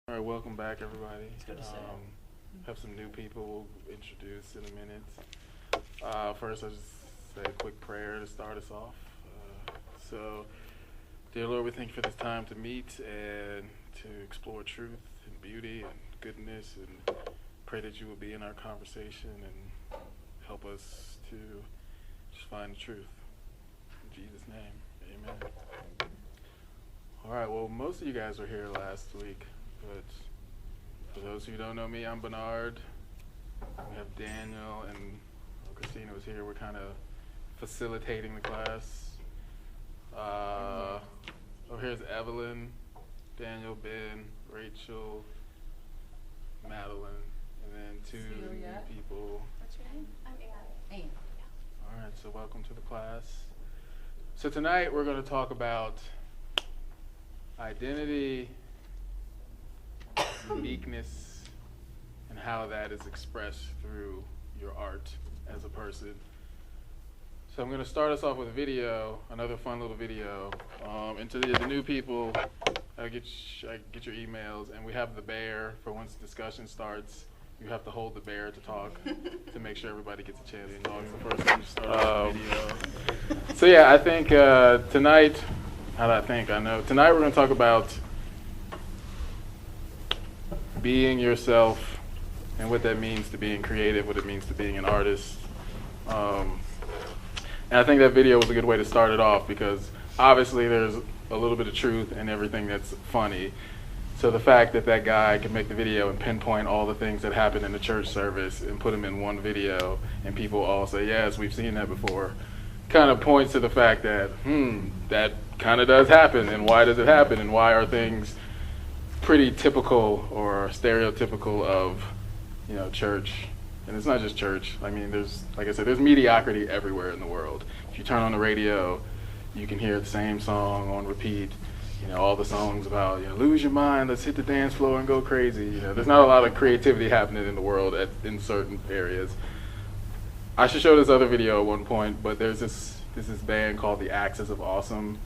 All right, welcome back, everybody. It's good to see Have some new people we'll introduce in a minute. First, I'll just say a quick prayer to start us off. Dear Lord, we thank you for this time to meet and to explore truth and beauty and goodness, and pray that you will be in our conversation and help us to just find the truth. In Jesus' name, amen. All right, well, most of you guys were here last week. But for those who don't know me, I'm Bernard. We have Daniel and Christina was here. We're kind of facilitating the class. Here's Evelyn, Daniel, Ben, Rachel, Madeline, and then two new people. What's your name? I'm Anne. Anne. All right, so welcome to the class. So tonight we're going to talk about identity, uniqueness, and how that is expressed through your art as a person. So I'm going to start us off with a video, another fun little video. And to the new people, I get your emails, and we have the bear for once discussion starts. You have to hold the bear to talk to make sure everybody gets a chance to talk. So first, let me start off the video. So yeah, I think tonight, tonight we're going to talk about being yourself and what that means to being creative, what it means to being an artist. And I think that video was a good way to start it off because obviously there's a little bit of truth in everything that's funny. So the fact that that guy can make the video and pinpoint all the things that happened in the church service and put them in one video and people all say, yes, we've seen that before, kind of points to the fact that, that kind of does happen, and why does it happen, and why are things pretty typical or stereotypical of, church. And it's not just church. I mean, like I said, there's mediocrity everywhere in the world. If you turn on the radio, you can hear the same song on repeat. All the songs about, lose your mind, let's hit the dance floor and go crazy. There's not a lot of creativity happening in the world in certain areas. I should show this other video at one point, but there's this band called the Axis of Awesome,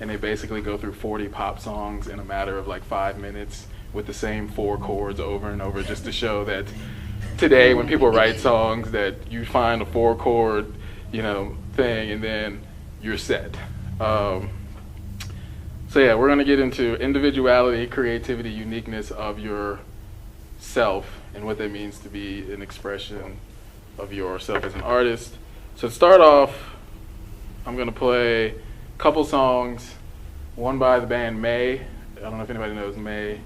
and they basically go through 40 pop songs in a matter of like 5 minutes with the same 4 chords over and over, just to show that today when people write songs that you find a 4-chord, thing, and then you're set. So yeah, we're gonna get into individuality, creativity, uniqueness of yourself, and what that means to be an expression of yourself as an artist. So to start off, I'm gonna play a couple songs, one by the band May. I don't know if anybody knows May, and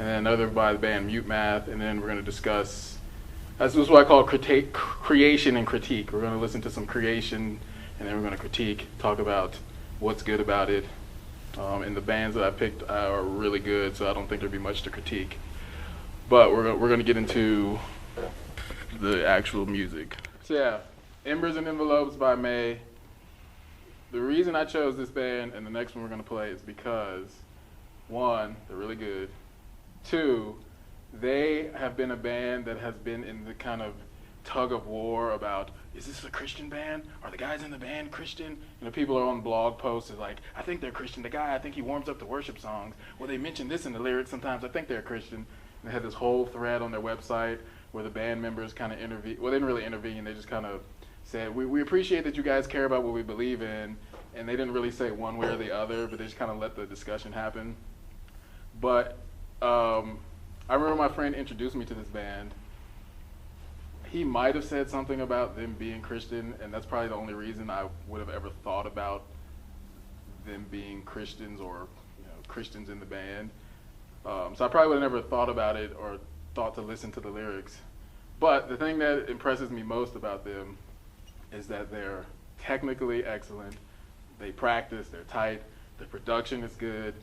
then another by the band Mute Math, and then we're gonna discuss, this is what I call creation and critique. We're gonna listen to some creation, and then we're gonna critique, talk about what's good about it. And the bands that I picked are really good, so I don't think there'd be much to critique. But we're going to get into the actual music. So yeah, Embers and Envelopes by May. The reason I chose this band and the next one we're going to play is because, 1, they're really good. 2, they have been a band that has been in the kind of tug of war about, is this a Christian band? Are the guys in the band Christian? People are on blog posts is like, I think they're Christian. The guy, I think he warms up to worship songs. Well, they mention this in the lyrics sometimes. I think they're Christian. And they had this whole thread on their website where the band members kind of intervene. Well, they didn't really intervene. They just kind of said, we appreciate that you guys care about what we believe in. And they didn't really say one way or the other, but they just kind of let the discussion happen. But I remember my friend introduced me to this band. He might have said something about them being Christian, and that's probably the only reason I would have ever thought about them being Christians or Christians in the band. So I probably would have never thought about it or thought to listen to the lyrics. But the thing that impresses me most about them is that they're technically excellent. They practice, they're tight, the production is good.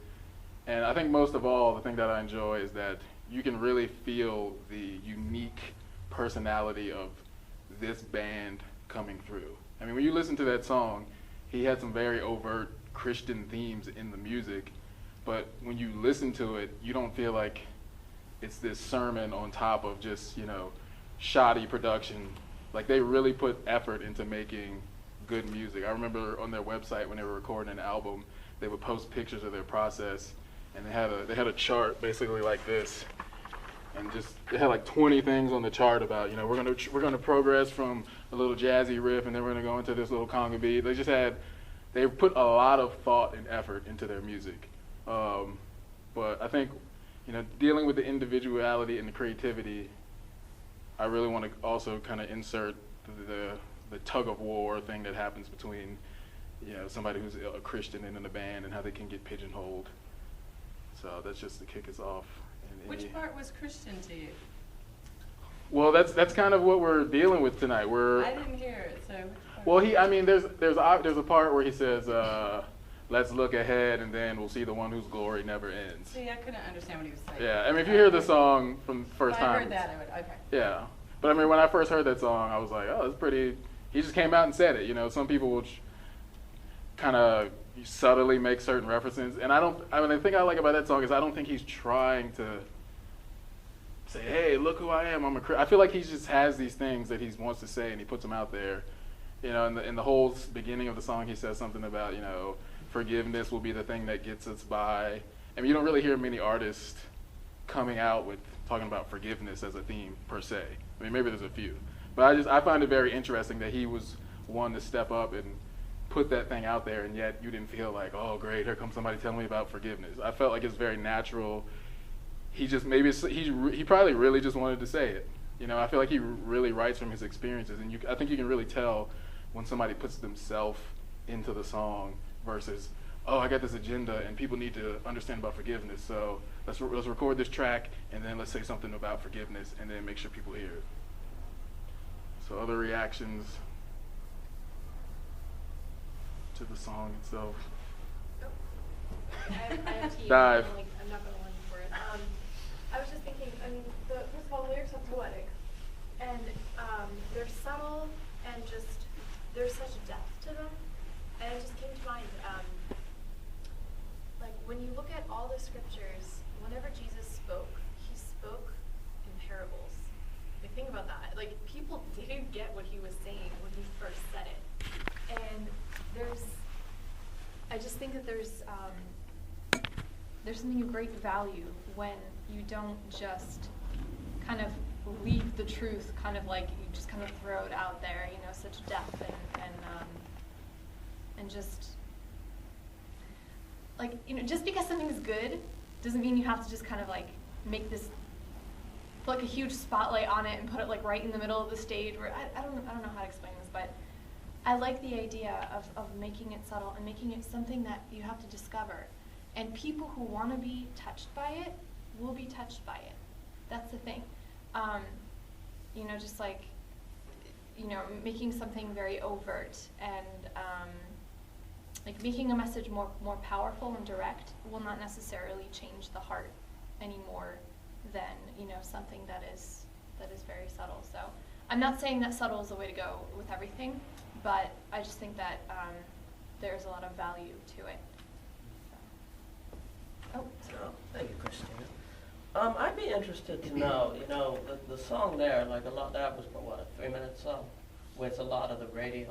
And I think most of all, the thing that I enjoy is that you can really feel the unique personality of this band coming through. I mean, when you listen to that song, he had some very overt Christian themes in the music, but when you listen to it, you don't feel like it's this sermon on top of just, shoddy production. Like, they really put effort into making good music. I remember on their website when they were recording an album, they would post pictures of their process, and they had a chart basically like this, and just they had like 20 things on the chart about, you know, we're gonna progress from a little jazzy riff, and then we're gonna go into this little conga beat. They put a lot of thought and effort into their music, but I think, you know, dealing with the individuality and the creativity, I really want to also kind of insert the tug of war thing that happens between, you know, somebody who's a Christian and in a band and how they can get pigeonholed. So that's just to kick us off. Which part was Christian to you? Well, that's kind of what we're dealing with tonight. I didn't hear it, so. Well, there's a part where he says, let's look ahead and then we'll see the one whose glory never ends. See, I couldn't understand what he was saying. Yeah, I mean, if you hear the song from the first time. I heard that, I would, okay. Yeah. But I mean, when I first heard that song, I was like, oh, it's pretty, he just came out and said it. You know, some people will kind of subtly make certain references. And the thing I like about that song is I don't think he's trying to say, hey, look who I am, I'm a Christian. I feel like he just has these things that he wants to say and he puts them out there. You know, in the whole beginning of the song, he says something about, you know, forgiveness will be the thing that gets us by. I mean, you don't really hear many artists coming out with talking about forgiveness as a theme per se. I mean, maybe there's a few, but I find it very interesting that he was one to step up and put that thing out there, and yet you didn't feel like, oh great, here comes somebody telling me about forgiveness. I felt like it's very natural. He probably really just wanted to say it. You know, I feel like he really writes from his experiences, and I think you can really tell when somebody puts themselves into the song versus, oh, I got this agenda and people need to understand about forgiveness, so let's record this track and then let's say something about forgiveness and then make sure people hear it. So other reactions to the song itself. I have to Dive. I'm not going to listen for it. I was just thinking, I mean, first of all, the lyrics are poetic, and they're subtle, and just, there's such depth to them. And it just came to mind, like when you look at all the scriptures, whenever Jesus spoke, he spoke in parables. Like think about that. Like people didn't get what he was saying when he first said it. And I just think that there's something of great value when you don't just kind of leave the truth, kind of like you just kind of throw it out there, you know, such depth and just like, you know, just because something's good doesn't mean you have to just kind of like make this, put like a huge spotlight on it and put it like right in the middle of the stage where I don't know how to explain this, but I like the idea of making it subtle and making it something that you have to discover. And people who want to be touched by it will be touched by it. That's the thing. You know, just like, you know, making something very overt and like making a message more powerful and direct will not necessarily change the heart any more than, you know, something that is very subtle. So I'm not saying that subtle is the way to go with everything, but I just think that there's a lot of value to it. So. Thank you, Christina. I'd be interested to know, you know, the song there, like a lot, that was what, a 3-minute song with a lot of the radio.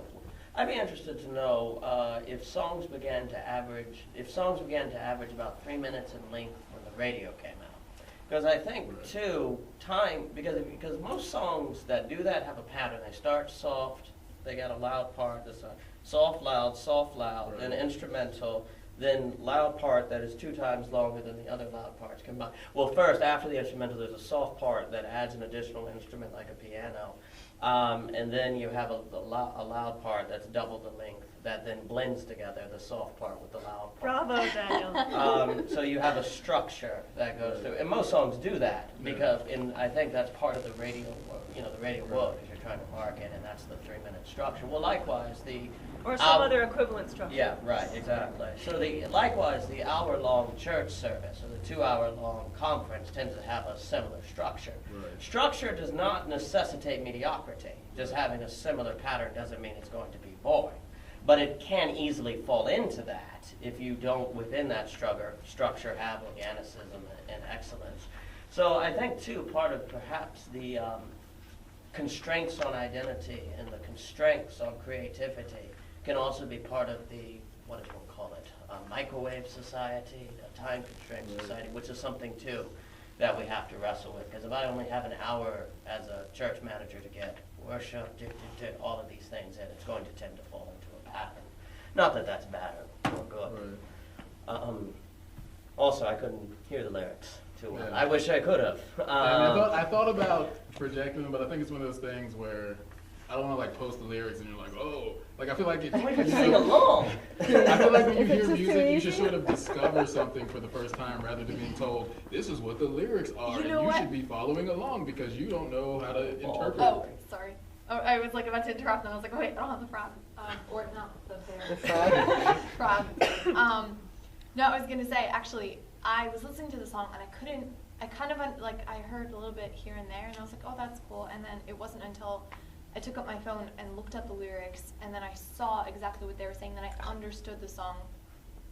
I'd be interested to know if songs began to average about 3 minutes in length when the radio came out. Because I think too, because most songs that do that have a pattern. They start soft, they got a loud part, that's soft, loud, then instrumental, then loud part that is 2 times longer than the other loud parts combined. Well, first, after the instrumental, there's a soft part that adds an additional instrument like a piano. And then you have a loud part that's double the length that then blends together the soft part with the loud part. Bravo, Daniel. So you have a structure that goes through. And most songs do that because I think that's part of the radio world because you're trying to market, and that's the 3-minute structure. Well, likewise, or some other equivalent structure. Yeah, right, exactly. So likewise, the hour-long church service or the 2-hour-long conference tends to have a similar structure. Right. Structure does not necessitate mediocrity. Just having a similar pattern doesn't mean it's going to be boring. But it can easily fall into that if you don't, within that structure, have organicism and excellence. So I think, too, part of perhaps the constraints on identity and the constraints on creativity can also be part of the, what does one call it, a microwave society, a time-constrained society, which is something, too, that we have to wrestle with. Because if I only have an hour as a church manager to get worship, all of these things in, it's going to tend to fall into a pattern. Not that that's bad or good. Right. Also, I couldn't hear the lyrics too well. Yeah. I wish I could have. I thought about projecting them, but I think it's one of those things where I don't want to like post the lyrics and you're like, oh, like I feel like it's. We could sing along. I feel like when you If hear it's just music, too you should easy. sort of discover something for the first time rather than being told this is what the lyrics are, You know and you what? should be following along because you don't know how to interpret. Oh, sorry. Oh, I was like about to interrupt, and I was like, wait, I don't have the frog. Or not the bear. The frog? Frog. No, I was gonna say, actually, I was listening to the song and I kind of, like, I heard a little bit here and there, and I was like, oh, that's cool. And then it wasn't until I took up my phone and looked up the lyrics, and then I saw exactly what they were saying, that I understood the song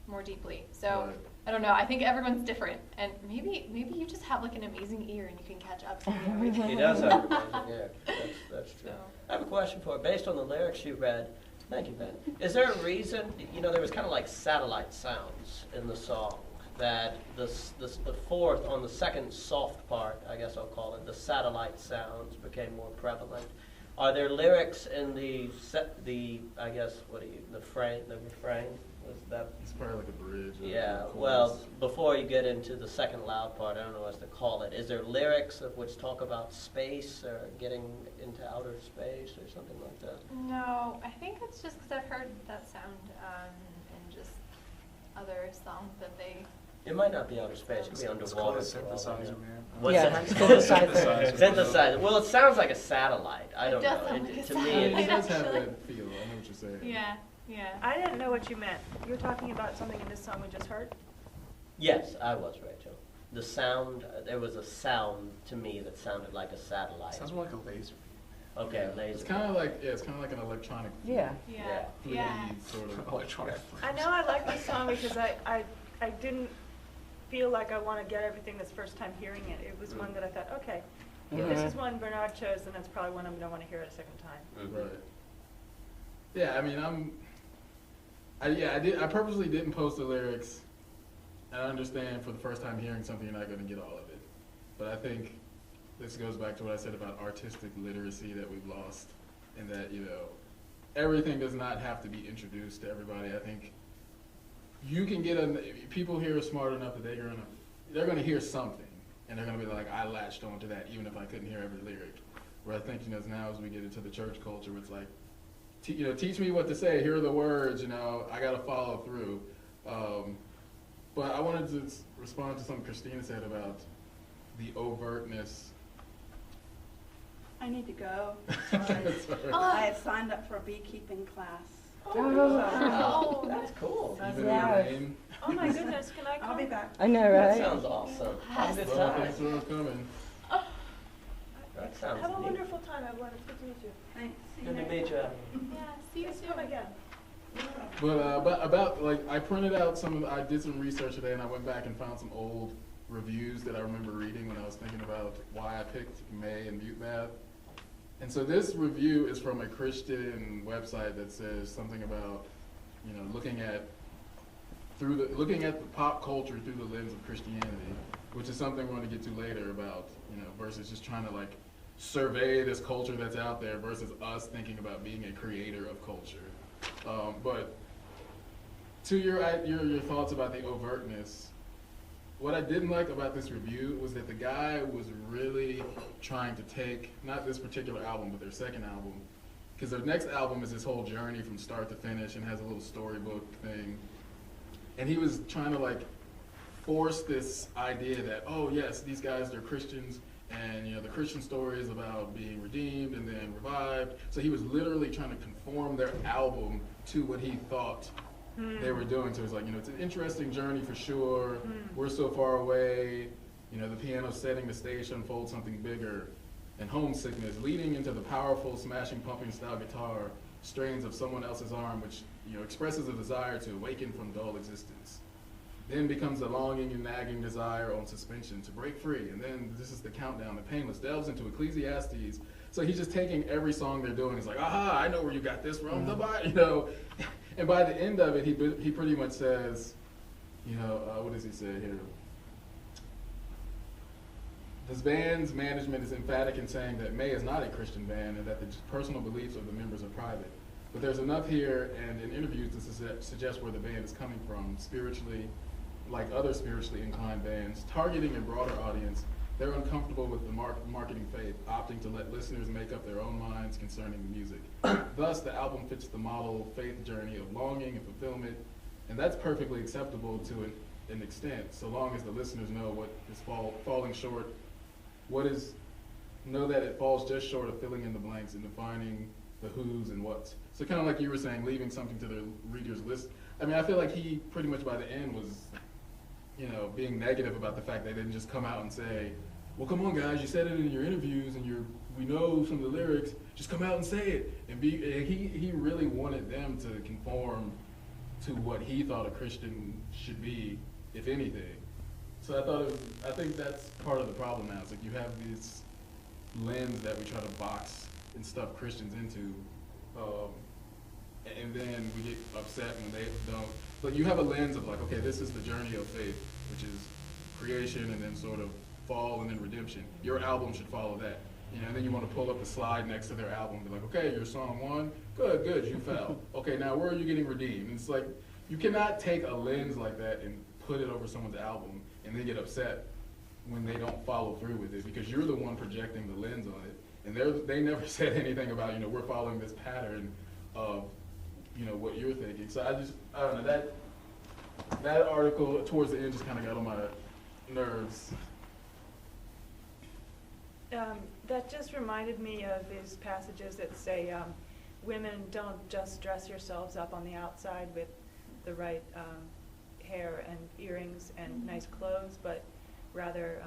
more deeply. So, Right. I don't know, I think everyone's different, and maybe you just have like an amazing ear and you can catch up to everything. He does have an amazing ear. That's true. So. I have a question for you. Based on the lyrics you read, thank you, Ben. Is there a reason, there was kind of like satellite sounds in the song, that the fourth, on the second soft part, I guess I'll call it, the satellite sounds became more prevalent. Are there lyrics in the refrain? Was that? It's probably like a bridge. Or Yeah, a chorus. well, before you get into the second loud part, I don't know what to call it. Is there lyrics of which talk about space or getting into outer space or something like that? No, I think it's just because I've heard that sound in just other songs that they. It might not be outer space, it could be It's called underwater. a synthesizer, man. What's Yeah, that? synthesizer. Synthesizer. Well, it sounds like a satellite. I It don't does know. sound like a To me, satellite. It does have Actually. that feel. I know what you're saying. Yeah, yeah. I didn't know what you meant. You were talking about something in this song we just heard? yes, I was, Rachel. The sound, there was a sound to me that sounded like a satellite. Sounds more like a laser. Okay, a laser. It's kind of like an electronic. Yeah. Yeah, fluid yeah. sort of. Electronic. I know I like this song because I didn't feel like I want to get everything this first time hearing it. It was one that I thought, okay, if this is one Bernard chose, then that's probably one I'm going to want to hear it a second time. Mhm. Right. Yeah, I mean, I purposely didn't post the lyrics. I understand for the first time hearing something, you're not going to get all of it. But I think this goes back to what I said about artistic literacy that we've lost, and that, everything does not have to be introduced to everybody. I think you can get people here are smart enough that they're gonna hear something, and they're gonna be like, I latched onto that even if I couldn't hear every lyric. Where I think now as we get into the church culture, it's like, teach me what to say. Here are the words. I gotta follow through. But I wanted to respond to something Christina said about the overtness. I need to go. Sorry. I have signed up for a beekeeping class. Oh, That's cool. Even Yeah. your name. Oh my goodness, can I come? I'll be back. I know, That right? sounds awesome. Have a good Well, time. thanks for coming. That sounds Have a neat. wonderful time, everyone. It's good to meet you. Thanks. See you Good to next meet you. yeah. See you Let's soon. come again. But about I printed out I did some research today, and I went back and found some old reviews that I remember reading when I was thinking about why I picked May and Mute Math. And so this review is from a Christian website that says something about, looking at the pop culture through the lens of Christianity, which is something we're going to get to later about, versus just trying to survey this culture that's out there versus us thinking about being a creator of culture. But to your thoughts about the overtness, what I didn't like about this review was that the guy was really trying to take, not this particular album, but their second album, because their next album is this whole journey from start to finish and has a little storybook thing. And he was trying to force this idea that, oh yes, these guys, they're Christians, and the Christian story is about being redeemed and then revived. So he was literally trying to conform their album to what he thought they were doing. So it's it's an interesting journey for sure. We're so far away. The piano setting the stage to unfold something bigger. And homesickness, leading into the powerful, smashing, pumping style guitar strains of someone else's arm, which expresses a desire to awaken from dull existence. Then becomes a longing and nagging desire on suspension to break free. And then this is the countdown. The painless delves into Ecclesiastes. So he's just taking every song they're doing. He's like, aha, I know where you got this from. The Bible, And by the end of it, he pretty much says, you know, what does he say here? This band's management is emphatic in saying that May is not a Christian band and that the personal beliefs of the members are private. But there's enough here and in interviews to suggest where the band is coming from, spiritually, like other spiritually inclined bands, targeting a broader audience. They're uncomfortable with the marketing faith, opting to let listeners make up their own minds concerning the music. Thus, the album fits the model faith journey of longing and fulfillment, and that's perfectly acceptable to an extent, so long as the listeners know what is falling short, know that it falls just short of filling in the blanks and defining the who's and what's. So kind of like you were saying, leaving something to the reader's list. I mean, I feel like he pretty much by the end was, you know, being negative about the fact they didn't just come out and say, well, come on, guys, you said it in your interviews, and we know some of the lyrics. Just come out and say it. And he really wanted them to conform to what he thought a Christian should be, if anything. So I think that's part of the problem now. It's like you have this lens that we try to box and stuff Christians into, and then we get upset when they don't. But you have a lens of like, okay, this is the journey of faith, which is creation and then sort of fall and then redemption. Your album should follow that. You know, and then you want to pull up the slide next to their album and be like, okay, your song 1, good, you fell. Okay, now where are you getting redeemed? And it's like, you cannot take a lens like that and put it over someone's album and then get upset when they don't follow through with it, because you're the one projecting the lens on it. And they never said anything about, you know, we're following this pattern of, you know, what you're thinking. So I don't know, that article towards the end just kind of got on my nerves. That just reminded me of these passages that say, women, don't just dress yourselves up on the outside with the right hair and earrings and nice clothes, but rather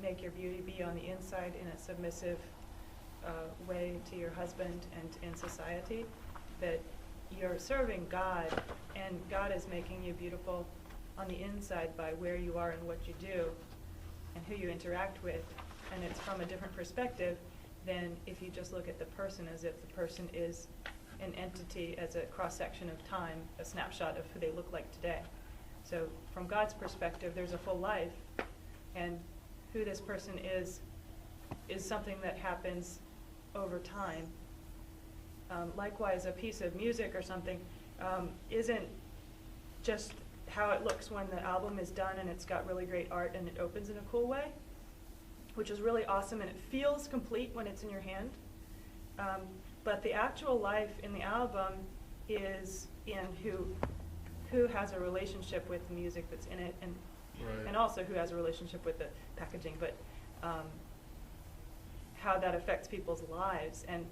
make your beauty be on the inside in a submissive way to your husband and in society. That you're serving God, and God is making you beautiful on the inside by where you are and what you do and who you interact with. And it's from a different perspective than if you just look at the person as if the person is an entity as a cross-section of time, a snapshot of who they look like today. So from God's perspective, there's a full life, and who this person is something that happens over time. Likewise, a piece of music or something isn't just how it looks when the album is done and it's got really great art and it opens in a cool way, which is really awesome, and it feels complete when it's in your hand. But the actual life in the album is in who has a relationship with the music that's in it, and Right. and also who has a relationship with the packaging, but how that affects people's lives. And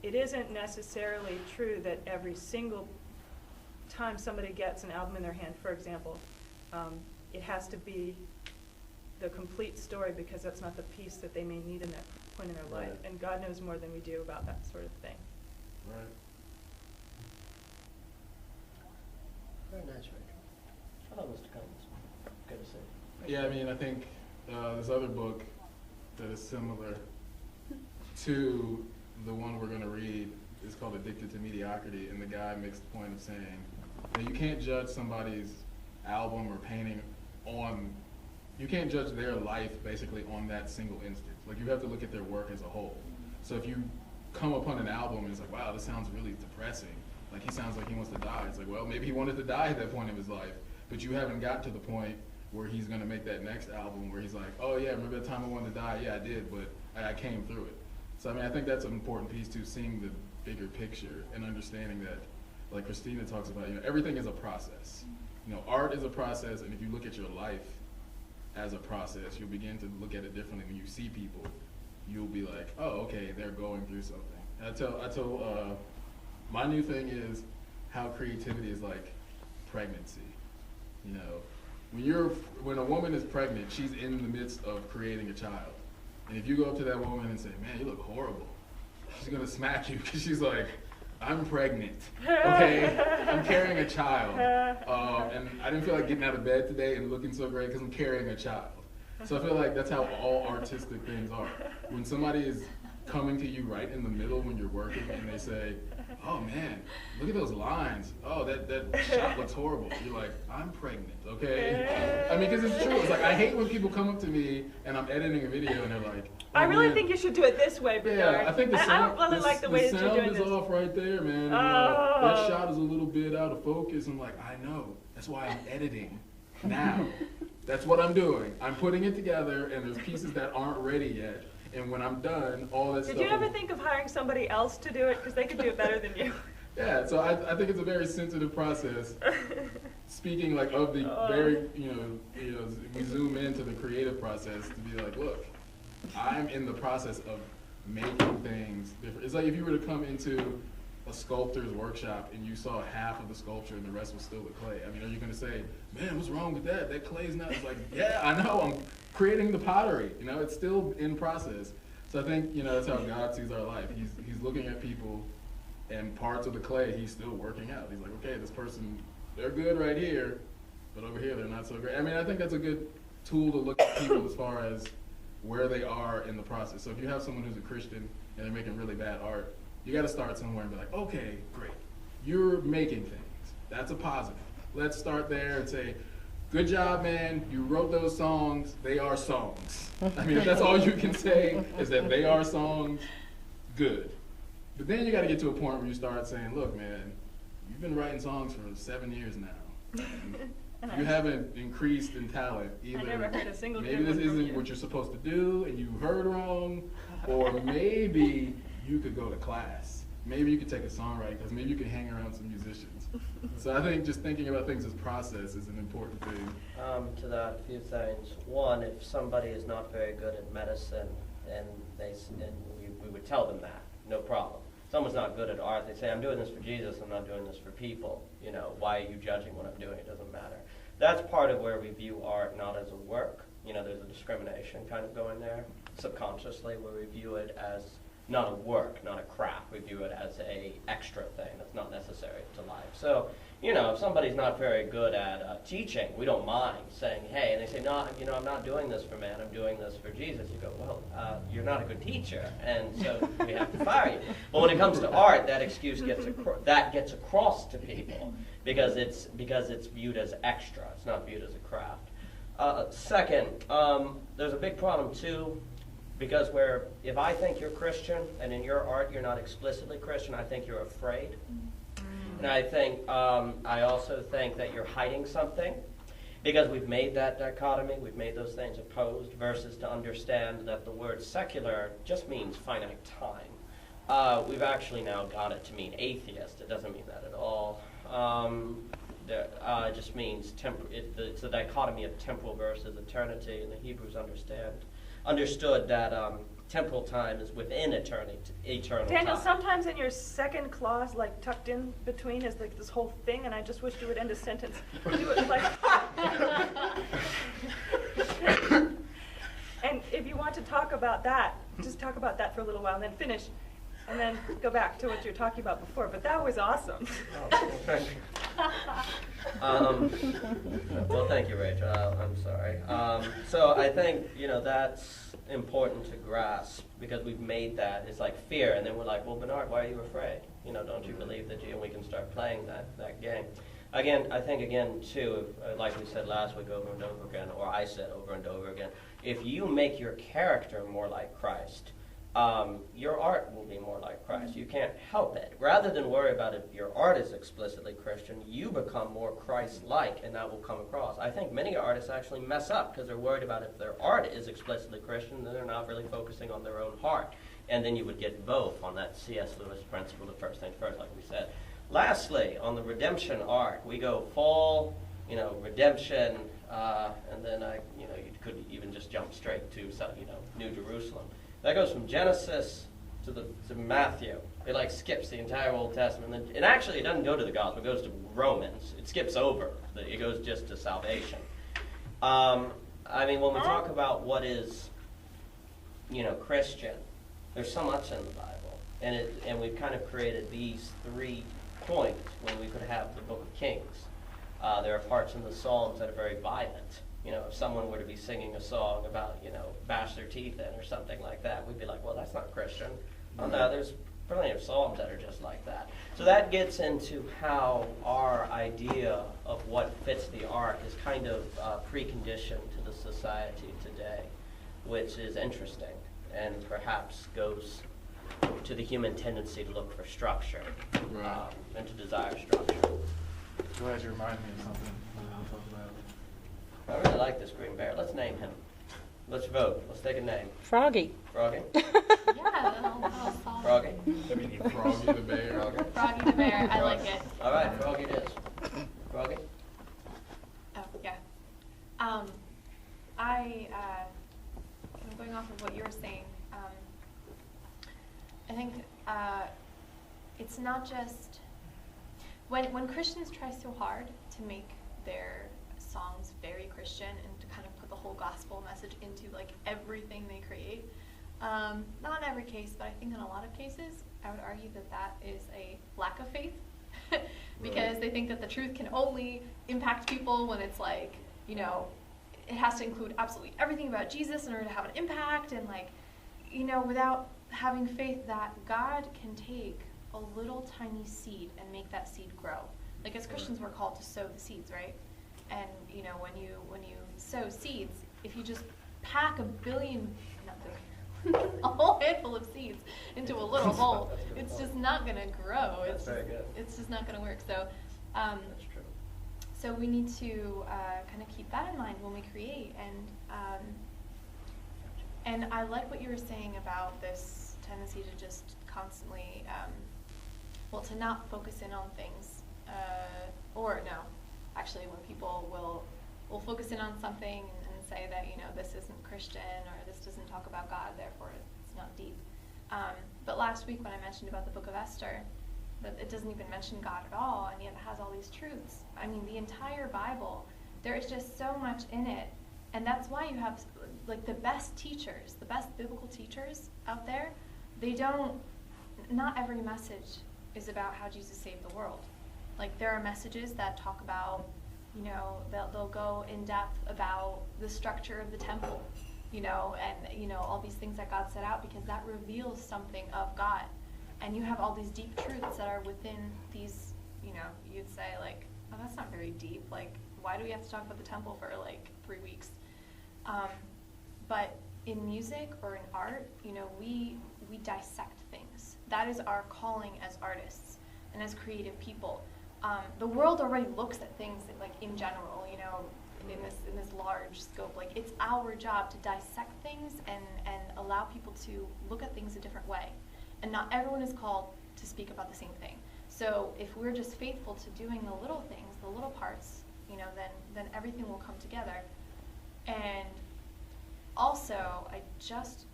it isn't necessarily true that every single time somebody gets an album in their hand, for example, it has to be the complete story, because that's not the piece that they may need in that point in their life. Right. And God knows more than we do about that sort of thing. Right. Very nice, Rachel. Hello, Mr. Cummins. Good to see you. Yeah, I mean, I think this other book that is similar to the one we're going to read is called Addicted to Mediocrity, and the guy makes the point of saying that you can't judge somebody's album or painting you can't judge their life basically on that single instance. Like, you have to look at their work as a whole. So if you come upon an album and it's like, wow, this sounds really depressing, like he sounds like he wants to die, it's like, well, maybe he wanted to die at that point in his life, but you haven't got to the point where he's going to make that next album where he's like, oh yeah, remember that time I wanted to die? Yeah, I did, but I came through it. So I mean, I think that's an important piece too, seeing the bigger picture and understanding that, like Christina talks about, you know, everything is a process. You know, art is a process, and if you look at your life as a process, you'll begin to look at it differently. When you see people, you'll be like, oh, okay, they're going through something. And I tell my new thing is how creativity is like pregnancy. You know, when a woman is pregnant, she's in the midst of creating a child. And if you go up to that woman and say, man, you look horrible, she's gonna smack you, because she's like, I'm pregnant, okay? I'm carrying a child. And I didn't feel like getting out of bed today and looking so great because I'm carrying a child. So I feel like that's how all artistic things are. When somebody is coming to you right in the middle when you're working and they say, oh man, look at those lines. Oh, that shot looks horrible. You're like, I'm pregnant, okay? I mean, because it's true. It's like, I hate when people come up to me and I'm editing a video and they're like, oh, I really man. think you should do it this way, Bernard. Yeah, I think the sound, I don't really like the way that you're doing this. this. The sound is off right there, man. Oh. That shot is a little bit out of focus. I'm like, I know. That's why I'm editing now. That's what I'm doing. I'm putting it together, and there's pieces that aren't ready yet. And when I'm done, all that stuff. Did you ever think of hiring somebody else to do it? Because they could do it better than you. Yeah, so I think it's a very sensitive process. Speaking like of the very, we zoom into the creative process to be like, look, I'm in the process of making things different. It's like if you were to come into a sculptor's workshop and you saw half of the sculpture and the rest was still the clay. I mean, are you going to say, man, what's wrong with that? That clay's not. It's like, yeah, I know. I'm creating the pottery. It's still in process. So I think, that's how God sees our life. He's looking at people and parts of the clay he's still working out. He's like, okay, this person, they're good right here, but over here they're not so great. I mean, I think that's a good tool to look at people as far as where they are in the process. So if you have someone who's a Christian and they're making really bad art, you got to start somewhere and be like, okay, great. You're making things. That's a positive. Let's start there and say, good job, man. You wrote those songs. They are songs. I mean, if that's all you can say is that they are songs, good. But then you got to get to a point where you start saying, look, man, you've been writing songs for 7 years now. And you haven't increased in talent either. I never heard a single Maybe good this one from isn't you. what you're supposed to do and you heard wrong, or maybe you could go to class. Maybe you could take a songwriting class. Maybe you could hang around some musicians. So I think just thinking about things as process is an important thing. To that, a few things. One, if somebody is not very good at medicine, and we would tell them that, no problem. Someone's not good at art, they say, I'm doing this for Jesus, I'm not doing this for people. Why are you judging what I'm doing? It doesn't matter. That's part of where we view art not as a work. There's a discrimination kind of going there, subconsciously, where we view it as not a work, not a craft. We view it as a extra thing that's not necessary to life. So, if somebody's not very good at teaching, we don't mind saying, hey, and they say, no, I'm not doing this for man, I'm doing this for Jesus. You go, well, you're not a good teacher, and so we have to fire you. But when it comes to art, that excuse gets across to people because it's viewed as extra. It's not viewed as a craft. Second, there's a big problem too. Because if I think you're Christian and in your art you're not explicitly Christian, I think you're afraid. And I think, I also think that you're hiding something because we've made that dichotomy, we've made those things opposed versus to understand that the word secular just means finite time. We've actually now got it to mean atheist. It doesn't mean that at all. It just means it's the dichotomy of temporal versus eternity, and the Hebrews understood that temporal time is within eternal Daniel, time. sometimes in your second clause, like tucked in between, is like this whole thing, and I just wish you would end a sentence. Do it like. And if you want to talk about that, just talk about that for a little while, and then finish, and then go back to what you were talking about before. But that was awesome. Well, thank you, Rachel. I'm sorry. So I think, that's important to grasp because we've made that. It's like fear, and then we're like, well, Bernard, why are you afraid? Don't you believe that and we can start playing that game. Again, I think, too, like we said last week over and over again, or I said over and over again, if you make your character more like Christ, your art will be more like Christ. You can't help it. Rather than worry about if your art is explicitly Christian, you become more Christ-like, and that will come across. I think many artists actually mess up because they're worried about if their art is explicitly Christian, then they're not really focusing on their own heart. And then you would get both on that C.S. Lewis principle, the first thing first, like we said. Lastly, on the redemption arc, we go fall, redemption, and then you could even just jump straight to New Jerusalem. That goes from Genesis to Matthew. It skips the entire Old Testament. And actually, it doesn't go to the Gospel. It goes to Romans. It skips over. It goes just to salvation. When we talk about what is, Christian, there's so much in the Bible, and we've kind of created these 3 points when we could have the Book of Kings. There are parts in the Psalms that are very violent. If someone were to be singing a song about, bash their teeth in or something like that, we'd be like, well, that's not Christian. On the others, plenty of songs that are just like that. So that gets into how our idea of what fits the art is kind of preconditioned to the society today, which is interesting and perhaps goes to the human tendency to look for structure, Right. and to desire structure. Glad you reminded me of something. I'll talk about it. I really like this green bear. Let's name him. Let's vote. Let's take a name. Froggy. Froggy? Yeah, that'll solve it. Froggy? I mean, Froggy the bear. Froggy. Froggy the bear, I like it. All right, Froggy it is. Froggy? Oh, yeah. I'm going off of what you were saying. I think it's not just when Christians try so hard to make their songs very Christian and to kind of put the whole gospel message into like everything they create. Not in every case, but I think in a lot of cases, I would argue that that is a lack of faith because Right. they think that the truth can only impact people when it's like, you know, it has to include absolutely everything about Jesus in order to have an impact, and like, you know, without having faith that God can take a little tiny seed and make that seed grow. Like as Christians, we're called to sow the seeds, right? And you know, when you sow seeds, if you just pack not billion, a whole handful of seeds into a little hole, That's a good it's point. just not gonna grow. That's very good. It's just not gonna work. So, That's true. so we need to kind of keep that in mind when we create. And I like what you were saying about this tendency to just constantly, to not focus in on things, or no, actually when people will focus in on something and say that, you know, this isn't Christian or this doesn't talk about God, therefore it's not deep. But last week when I mentioned about the book of Esther, that it doesn't even mention God at all, and yet it has all these truths. I mean, the entire Bible, there is just so much in it, and that's why you have like the best teachers, the best biblical teachers out there. Not every message is about how Jesus saved the world. Like there are messages that talk about, you know, they'll go in depth about the structure of the temple, you know, and you know all these things that God set out because that reveals something of God. And you have all these deep truths that are within these, you know, you'd say like, oh, that's not very deep. Like, why do we have to talk about the temple for like 3 weeks? But in music or in art, you know, we dissect things. That is our calling as artists and as creative people. The world already looks at things like in general, you know, in this large scope. Like it's our job to dissect things and allow people to look at things a different way. And not everyone is called to speak about the same thing. So if we're just faithful to doing the little things, the little parts, you know, then everything will come together. And also, I just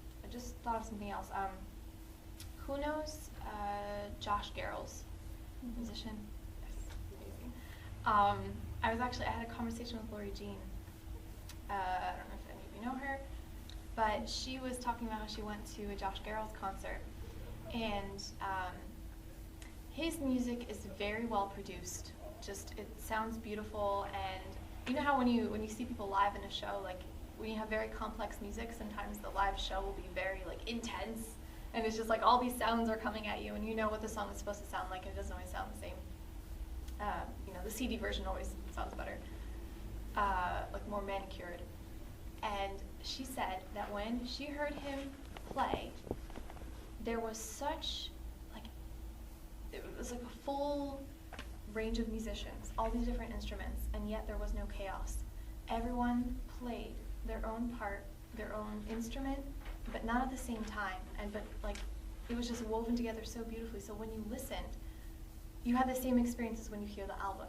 thought of something else. Who knows Josh Garrels, musician? Yes, amazing. I had a conversation with Lori Jean. I don't know if any of you know her, but she was talking about how she went to a Josh Garrels concert, and his music is very well produced. Just it sounds beautiful, and you know how when you see people live in a show, like when you have very complex music, sometimes the live show will be very like intense, and it's just like all these sounds are coming at you, and you know what the song is supposed to sound like, and it doesn't always sound the same. You know, the CD version always sounds better, like more manicured. And she said that when she heard him play, there was such it was like a full range of musicians, all these different instruments, and yet there was no chaos. Everyone played their own part, their own instrument, but not at the same time. But like it was just woven together so beautifully. So when you listened, you had the same experience as when you hear the album.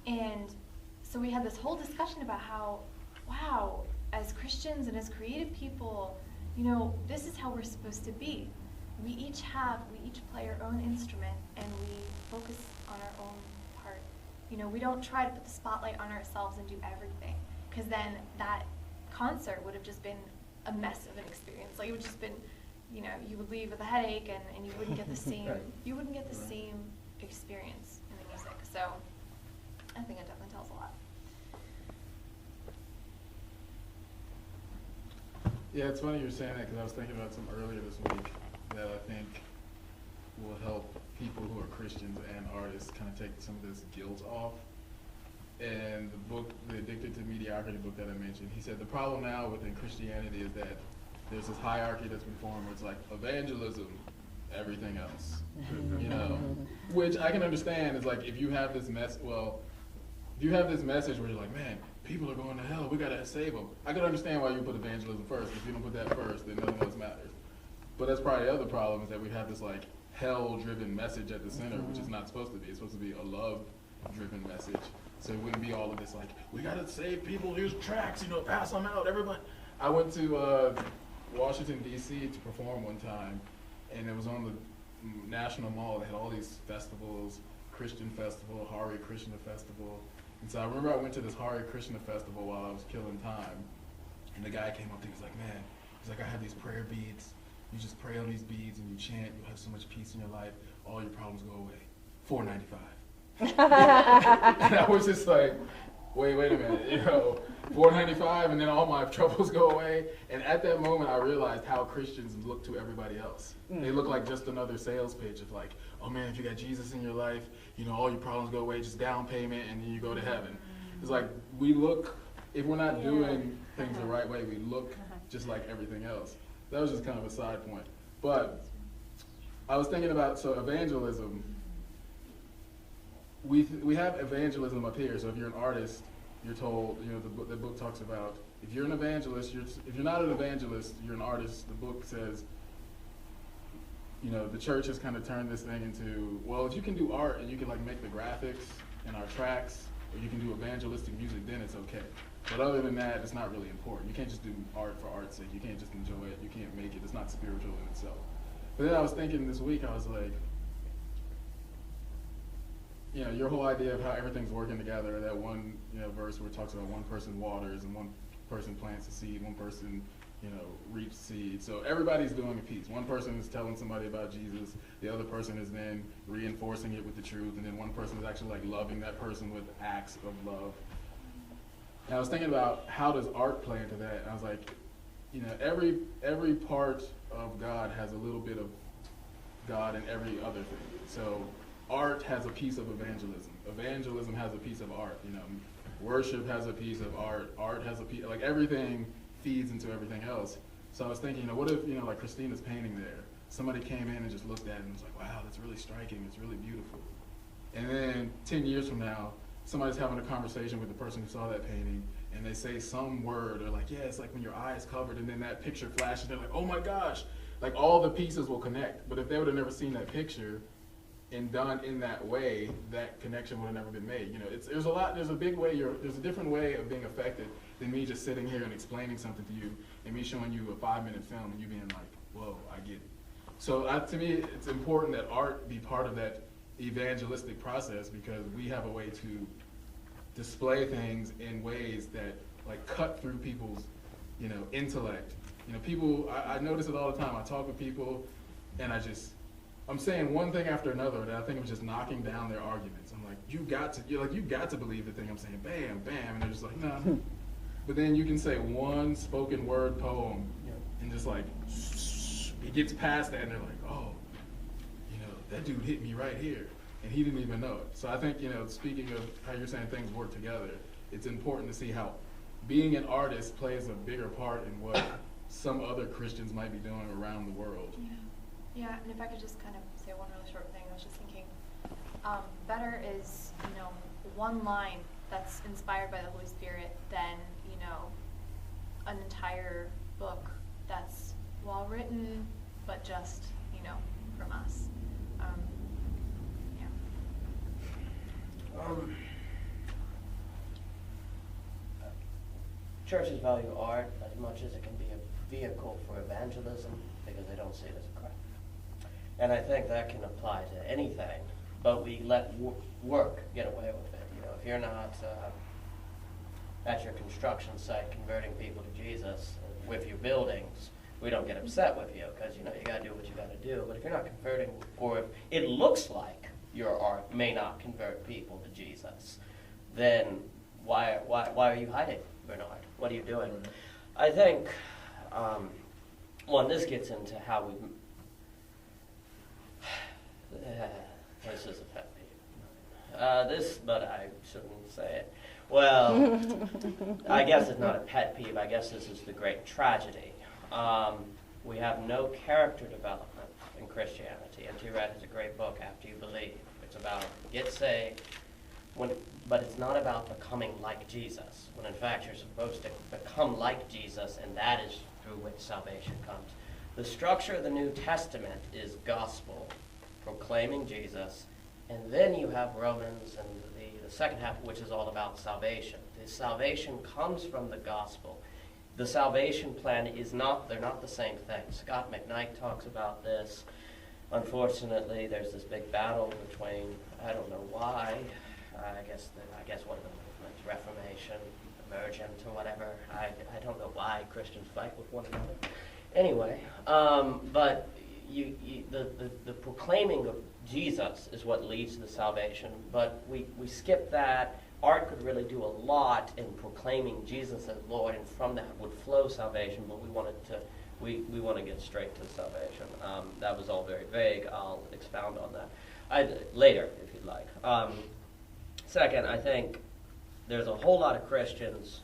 And so we had this whole discussion about how, wow, as Christians and as creative people, you know, this is how we're supposed to be. We each play our own instrument, and we focus on our own part. You know, we don't try to put the spotlight on ourselves and do everything, because then that concert would have just been a mess of an experience. Like it would just been, you know, you would leave with a headache, and you wouldn't get the same, Right. you wouldn't get the same experience in the music. So I think it definitely tells a lot. Yeah, it's funny you're saying that because I was thinking about some earlier this week that I think will help people who are Christians and artists kind of take some of this guilt off. And the book, the Addicted to Mediocrity book that I mentioned, he said the problem now within Christianity is that there's this hierarchy that's been formed where it's like evangelism, everything else, you know, which I can understand is like if you have this if you have this message where you're like, man, people are going to hell, we gotta save them. I can understand why you put evangelism first. If you don't put that first, then nothing else matters. But that's probably the other problem is that we have this like hell-driven message at the center, which is not supposed to be. It's supposed to be a love-driven message. So it wouldn't be all of this like, we gotta save people, here's tracts, you know, pass them out, everybody. I went to Washington, D.C. to perform one time, and it was on the National Mall. They had all these festivals, Christian Festival, Hare Krishna Festival. And so I remember I went to this Hare Krishna Festival while I was killing time, and the guy came up to me, he was like, man, he's like, I have these prayer beads. You just pray on these beads and you chant, you'll have so much peace in your life, all your problems go away. $4.95. And I was just like, wait a minute, you know, $4.95 and then all my troubles go away. And at that moment I realized how Christians look to everybody else. They look like just another sales pitch of like, oh man, if you got Jesus in your life, you know, all your problems go away, just down payment and then you go to heaven. It's like we look, if we're not doing things the right way, we look just like everything else. That was just kind of a side point. But I was thinking about, so evangelism, we have evangelism up here. So if you're an artist, you're told, you know, the book talks about, if you're an evangelist, if you're not an evangelist, you're an artist. The book says, you know, the church has kind of turned this thing into, well, if you can do art and you can like make the graphics and our tracks, or you can do evangelistic music, then it's okay. But other than that, it's not really important. You can't just do art for art's sake. You can't just enjoy it. You can't make it. It's not spiritual in itself. But then I was thinking this week, I was like, you know, your whole idea of how everything's working together, that one, you know, verse where it talks about one person waters and one person plants a seed, one person, you know, reaps seed. So everybody's doing a piece. One person is telling somebody about Jesus. The other person is then reinforcing it with the truth. And then one person is actually like loving that person with acts of love. And I was thinking about how does art play into that? And I was like, you know, every part of God has a little bit of God in every other thing. So art has a piece of evangelism. Evangelism has a piece of art. You know, worship has a piece of art. Art has a piece, like everything feeds into everything else. So I was thinking, you know, what if, you know, like Christina's painting there, somebody came in and just looked at it and was like, wow, that's really striking, it's really beautiful. And then 10 years from now, somebody's having a conversation with the person who saw that painting, and they say some word, or like, yeah, it's like when your eye is covered, and then that picture flashes, they're like, oh my gosh, like all the pieces will connect. But if they would have never seen that picture and done in that way, that connection would have never been made. You know, there's a different way of being affected than me just sitting here and explaining something to you, and me showing you a 5-minute film, and you being like, whoa, I get it. So to me, it's important that art be part of that evangelistic process, because we have a way to display things in ways that like cut through people's, you know, intellect. You know, people, I notice it all the time. I talk with people and I'm saying one thing after another that I think I'm just knocking down their arguments. I'm like, you've got to believe the thing I'm saying, bam, bam, and they're just like, no. But then you can say one spoken word poem and just like, it gets past that and they're like, oh, you know, that dude hit me right here. And he didn't even know it. So I think, you know, speaking of how you're saying things work together, it's important to see how being an artist plays a bigger part in what some other Christians might be doing around the world. Yeah, and if I could just kind of say one really short thing, I was just thinking, better is, you know, one line that's inspired by the Holy Spirit than, you know, an entire book that's well written, but just, you know, from us. Churches value art as much as it can be a vehicle for evangelism, because they don't see it as a craft. And I think that can apply to anything, but we let work get away with it. You know, if you're not at your construction site converting people to Jesus with your buildings, we don't get upset with you, because, you know, you got to do what you got to do. But if you're not converting, or if it looks like your art may not convert people to Jesus, then why are you hiding, Bernard? What are you doing? I think, one, this gets into how This is a pet peeve. But I shouldn't say it. Well, I guess it's not a pet peeve. I guess this is the great tragedy. We have no character development in Christianity. N.T. Wright has a great book, After You Believe. It's about get saved, but it's not about becoming like Jesus, when in fact you're supposed to become like Jesus, and that is through which salvation comes. The structure of the New Testament is gospel, proclaiming Jesus, and then you have Romans and the second half, which is all about salvation. The salvation comes from the gospel. The salvation plan is not, they're not the same thing. Scott McKnight talks about this. Unfortunately, there's this big battle between, I don't know why, I guess one of the movements, Reformation, Emergent, or whatever. I don't know why Christians fight with one another. Anyway, but the proclaiming of Jesus is what leads to the salvation, but we skip that. Art could really do a lot in proclaiming Jesus as Lord, and from that would flow salvation, but we want to get straight to salvation. That was all very vague. I'll expound on that later, if you'd like. Second, I think there's a whole lot of Christians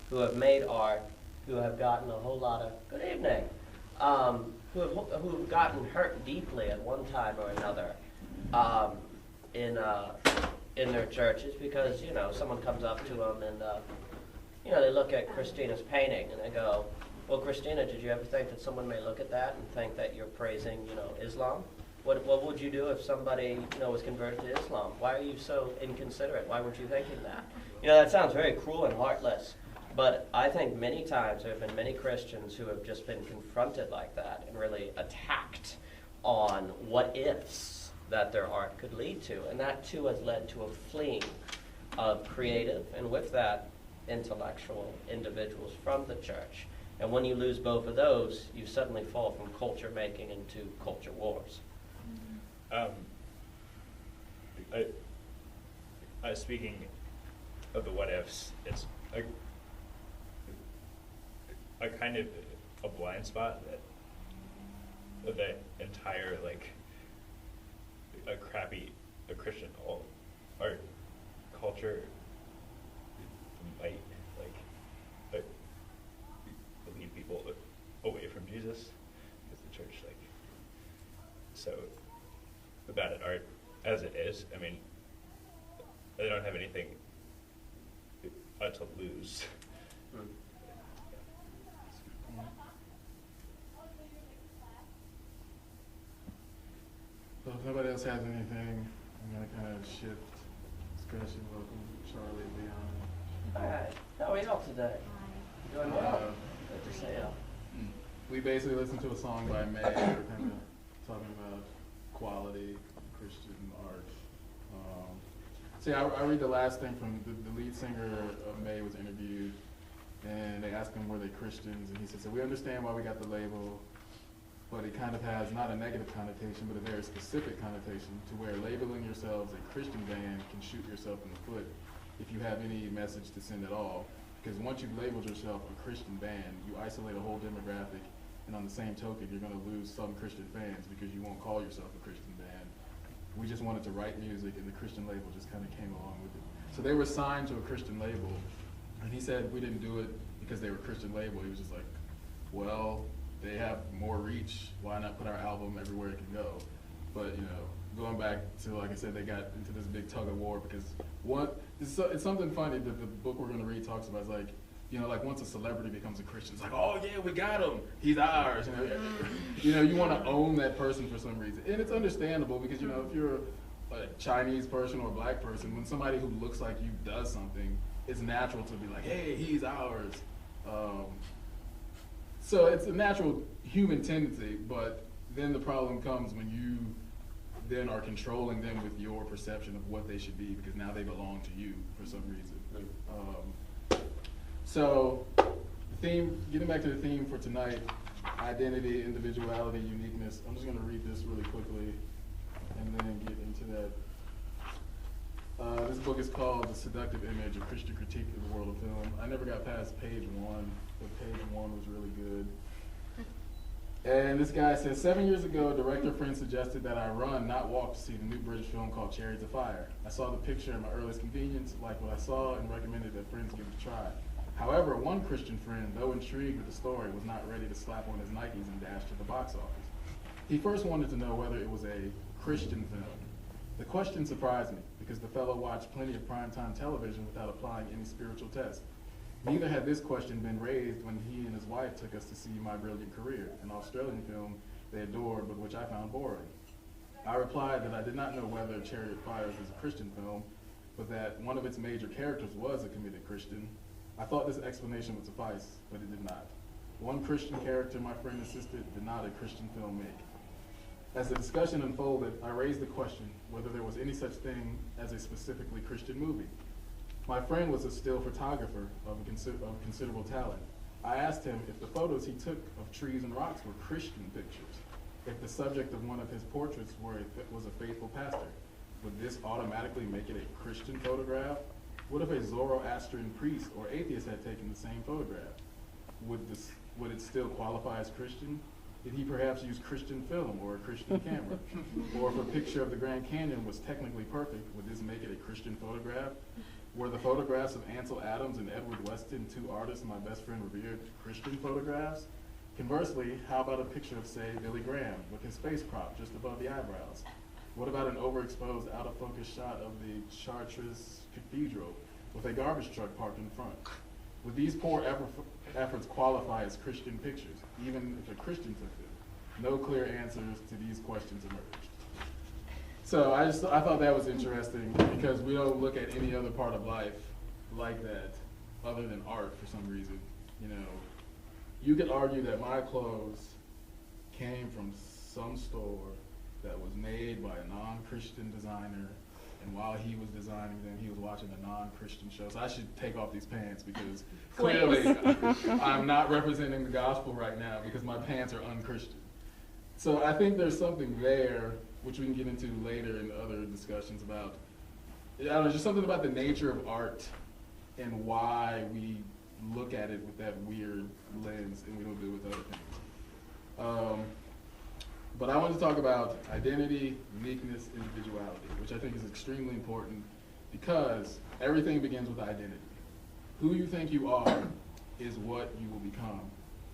who have made art, who have gotten a whole lot of, good evening, who have gotten hurt deeply at one time or another in their churches because, someone comes up to them and, they look at Christina's painting and they go, well, Christina, did you ever think that someone may look at that and think that you're praising, Islam? What would you do if somebody, was converted to Islam? Why are you so inconsiderate? Why weren't you thinking that? That sounds very cruel and heartless. But I think many times there have been many Christians who have just been confronted like that and really attacked on what ifs that their art could lead to. And that too has led to a fleeing of creative and with that intellectual individuals from the church. And when you lose both of those, you suddenly fall from culture making into culture wars. Speaking of the what ifs, it's a kind of a blind spot that the entire a Christian art culture might lead people away from Jesus, because the church so bad at art as it is. I mean, they don't have anything to lose. So if nobody else has anything, I'm going to kind of shift discussion. Welcome, Charlie, Leon. All right. How are we all today? Doing well. Good to see you. We basically listened to a song by May. We're kind of talking about quality Christian art. I read the last thing from the lead singer of May was interviewed, and they asked him were they Christians, and he said, so we understand why we got the label, but it kind of has not a negative connotation, but a very specific connotation to where labeling yourselves a Christian band can shoot yourself in the foot if you have any message to send at all. Because once you've labeled yourself a Christian band, you isolate a whole demographic, and on the same token, you're going to lose some Christian fans because you won't call yourself a Christian band. We just wanted to write music, and the Christian label just kind of came along with it. So they were signed to a Christian label, and he said we didn't do it because they were a Christian label. He was just like, well, they have more reach. Why not put our album everywhere it can go? But going back to, like I said, they got into this big tug of war because it's something funny that the book we're going to read talks about. It's like, once a celebrity becomes a Christian, it's like, oh yeah, we got him. He's ours. You want to own that person for some reason, and it's understandable because if you're a Chinese person or a black person, when somebody who looks like you does something, it's natural to be like, hey, he's ours. So it's a natural human tendency, but then the problem comes when you then are controlling them with your perception of what they should be, because now they belong to you for some reason. So getting back to the theme for tonight, identity, individuality, uniqueness. I'm just going to read this really quickly and then get into that. This book is called The Seductive Image, A Christian Critique of the World of Film. I never got past page 1, but page 1 was really good. And this guy says, 7 years ago, a director friend suggested that I run, not walk, to see the new British film called Chariots of Fire. I saw the picture at my earliest convenience, liked what I saw, and recommended that friends give it a try. However, one Christian friend, though intrigued with the story, was not ready to slap on his Nikes and dash to the box office. He first wanted to know whether it was a Christian film. The question surprised me, because the fellow watched plenty of primetime television without applying any spiritual test. Neither had this question been raised when he and his wife took us to see My Brilliant Career, an Australian film they adored but which I found boring. I replied that I did not know whether Chariot of Fire was a Christian film, but that one of its major characters was a committed Christian. I thought this explanation would suffice, but it did not. One Christian character, my friend insisted, did not a Christian film make. As the discussion unfolded, I raised the question whether there was any such thing as a specifically Christian movie. My friend was a still photographer of considerable talent. I asked him if the photos he took of trees and rocks were Christian pictures. If the subject of one of his portraits was a faithful pastor, would this automatically make it a Christian photograph? What if a Zoroastrian priest or atheist had taken the same photograph? Would it still qualify as Christian? Did he perhaps use Christian film or a Christian camera? Or if a picture of the Grand Canyon was technically perfect, would this make it a Christian photograph? Were the photographs of Ansel Adams and Edward Weston, two artists my best friend revered, Christian photographs? Conversely, how about a picture of, say, Billy Graham with his face cropped just above the eyebrows? What about an overexposed, out-of-focus shot of the Chartres Cathedral with a garbage truck parked in front? Would these poor efforts qualify as Christian pictures, even if a Christian took them? No clear answers to these questions emerged. So I thought that was interesting because we don't look at any other part of life like that other than art for some reason. You know, you could argue that my clothes came from some store that was made by a non-Christian designer, and while he was designing them, he was watching a non-Christian show. So I should take off these pants because clearly I'm not representing the gospel right now because my pants are un-Christian. So I think there's something there, which we can get into later in other discussions about, I don't know, just something about the nature of art and why we look at it with that weird lens and we don't do it with other things. But I want to talk about identity, uniqueness, individuality, which I think is extremely important because everything begins with identity. Who you think you are is what you will become,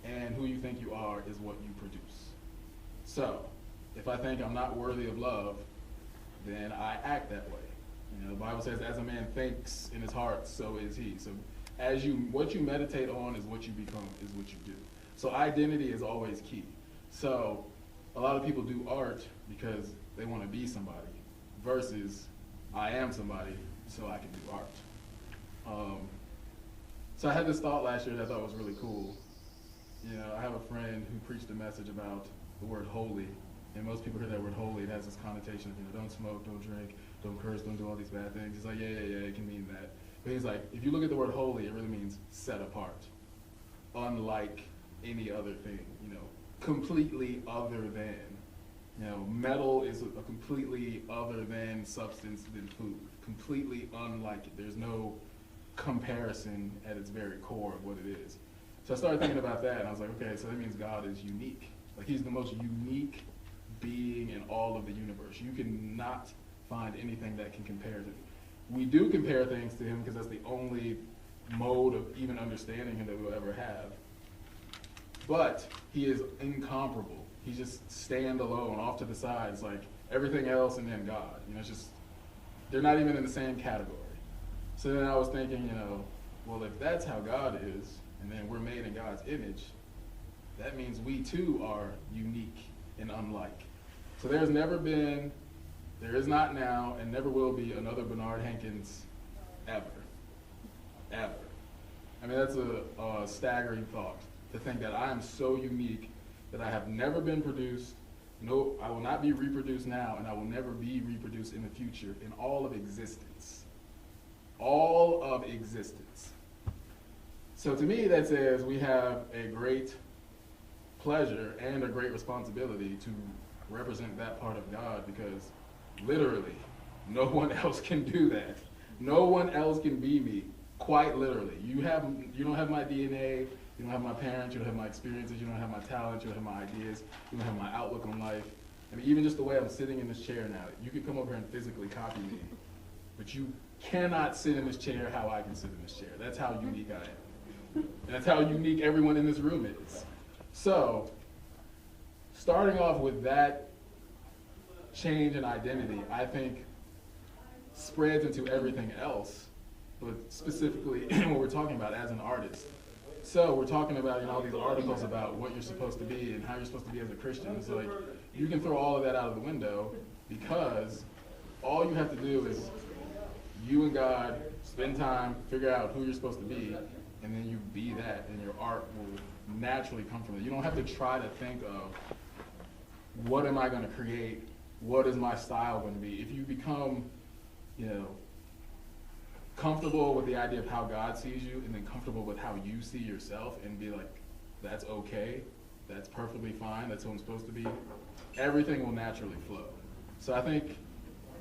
and who you think you are is what you produce. So, if I think I'm not worthy of love, then I act that way. You know, the Bible says, as a man thinks in his heart, so is he. So, what you meditate on is what you become, is what you do. So identity is always key. So a lot of people do art because they want to be somebody versus I am somebody so I can do art. So I had this thought last year that I thought was really cool. You know, I have a friend who preached a message about the word holy. And most people hear that word holy, it has this connotation of, you know, don't smoke, don't drink, don't curse, don't do all these bad things. He's like, yeah, it can mean that. But he's like, if you look at the word holy, it really means set apart. Unlike any other thing, you know, completely other than. You know, metal is a completely other than substance than food. Completely unlike it. There's no comparison at its very core of what it is. So I started thinking about that, and I was like, okay, so that means God is unique. Like, he's the most unique being in all of the universe. You cannot find anything that can compare to him. We do compare things to him because that's the only mode of even understanding him that we'll ever have. But he is incomparable. He's just standalone, off to the side. It's like everything else and then God. You know, it's just, they're not even in the same category. So then I was thinking, you know, well, if that's how God is, and then we're made in God's image, that means we too are unique and unlike. So there is not now, and never will be another Bernard Hankins ever. Ever. I mean, that's a staggering thought, to think that I am so unique that I have never been produced, no, I will not be reproduced now, and I will never be reproduced in the future in all of existence. All of existence. So to me, that says we have a great pleasure and a great responsibility to represent that part of God, because literally, no one else can do that. No one else can be me, quite literally. You don't have my DNA, You don't have my parents, you don't have my experiences, you don't have my talents, you don't have my ideas, you don't have my outlook on life. I mean, even just the way I'm sitting in this chair now, you could come over here and physically copy me, but you cannot sit in this chair how I can sit in this chair. That's how unique I am. And that's how unique everyone in this room is. So, starting off with that change in identity, I think spreads into everything else, but specifically what we're talking about as an artist. So we're talking about, all these articles about what you're supposed to be and how you're supposed to be as a Christian. It's like, you can throw all of that out of the window, because all you have to do is you and God spend time, figure out who you're supposed to be, and then you be that, and your art will naturally come from it. You don't have to try to think of, what am I going to create? What is my style going to be? If you become, comfortable with the idea of how God sees you, and then comfortable with how you see yourself, and be like, that's okay, that's perfectly fine, that's who I'm supposed to be, everything will naturally flow. So I think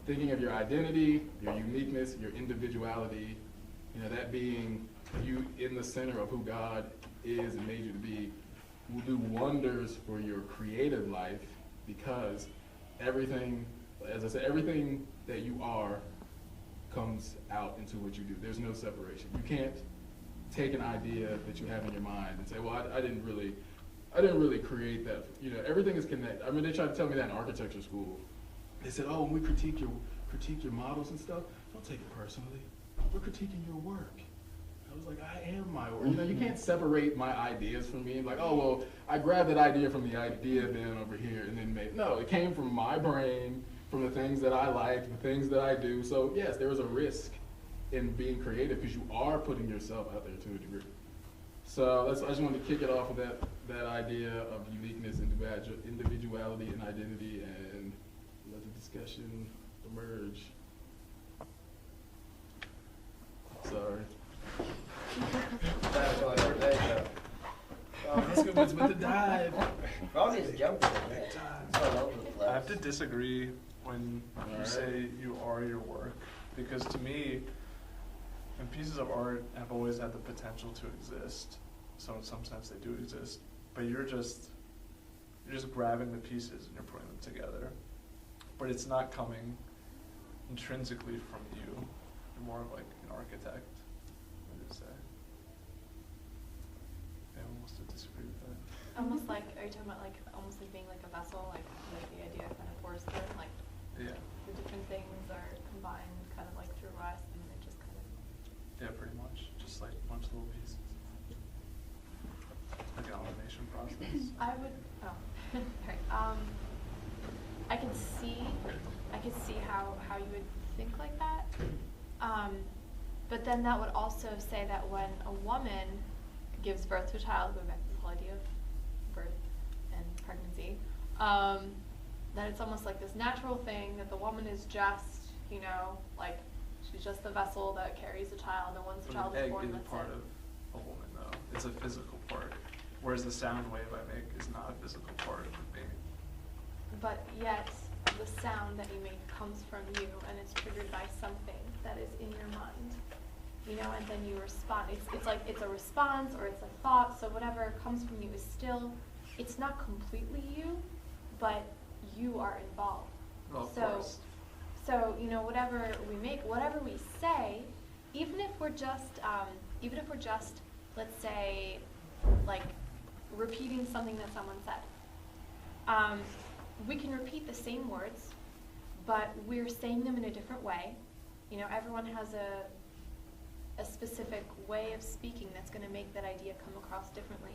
thinking of your identity, your uniqueness, your individuality, that being you in the center of who God is and made you to be, will do wonders for your creative life, because everything, as I said, everything that you are comes out into what you do. There's no separation. You can't take an idea that you have in your mind and say, well, I didn't really create that. Everything is connected. I mean, they tried to tell me that in architecture school. They said, oh, when we critique your models and stuff, don't take it personally. We're critiquing your work. I was like, I am my work. You can't separate my ideas from me. Like, oh, well, I grabbed that idea from the idea bin over here and then made, no, it came from my brain, from the things that I like, the things that I do. So yes, there is a risk in being creative, because you are putting yourself out there to a degree. So I just wanted to kick it off with that idea of uniqueness, individuality, and identity, and let the discussion emerge. Sorry. That's all every day, though. Let's go with the dive. All these jumping, man. It's all over the place. I have to disagree when you Alright. say you are your work, because to me, and pieces of art have always had the potential to exist. So in some sense they do exist, but you're just grabbing the pieces and you're putting them together. But it's not coming intrinsically from you. You're more of like an architect, I would say. Anyone wants to disagree with that? Almost like, are you talking about like almost like being like a vessel, like the idea kind of pours through, like Yeah. the different things are combined kind of like through us, and it just kind of. Yeah, pretty much. Just like a bunch of little pieces. Like an automation process. I would. Oh, sorry. I could see how you would think like that. But then that would also say that when a woman gives birth to a child, going back to the whole idea of birth and pregnancy, that it's almost like this natural thing that the woman is just, like she's just the vessel that carries the child, and once the child is born, Egg is that's part it. of a woman, though. It's a physical part. Whereas the sound wave I make is not a physical part of me. But yet, the sound that you make comes from you, and it's triggered by something that is in your mind, and then you respond. It's like it's a response or it's a thought. So whatever comes from you is still, it's not completely you, but you are involved. Well, of so, course. So whatever we make, whatever we say, even if we're just, let's say, like repeating something that someone said. We can repeat the same words, but we're saying them in a different way. Everyone has a specific way of speaking that's going to make that idea come across differently.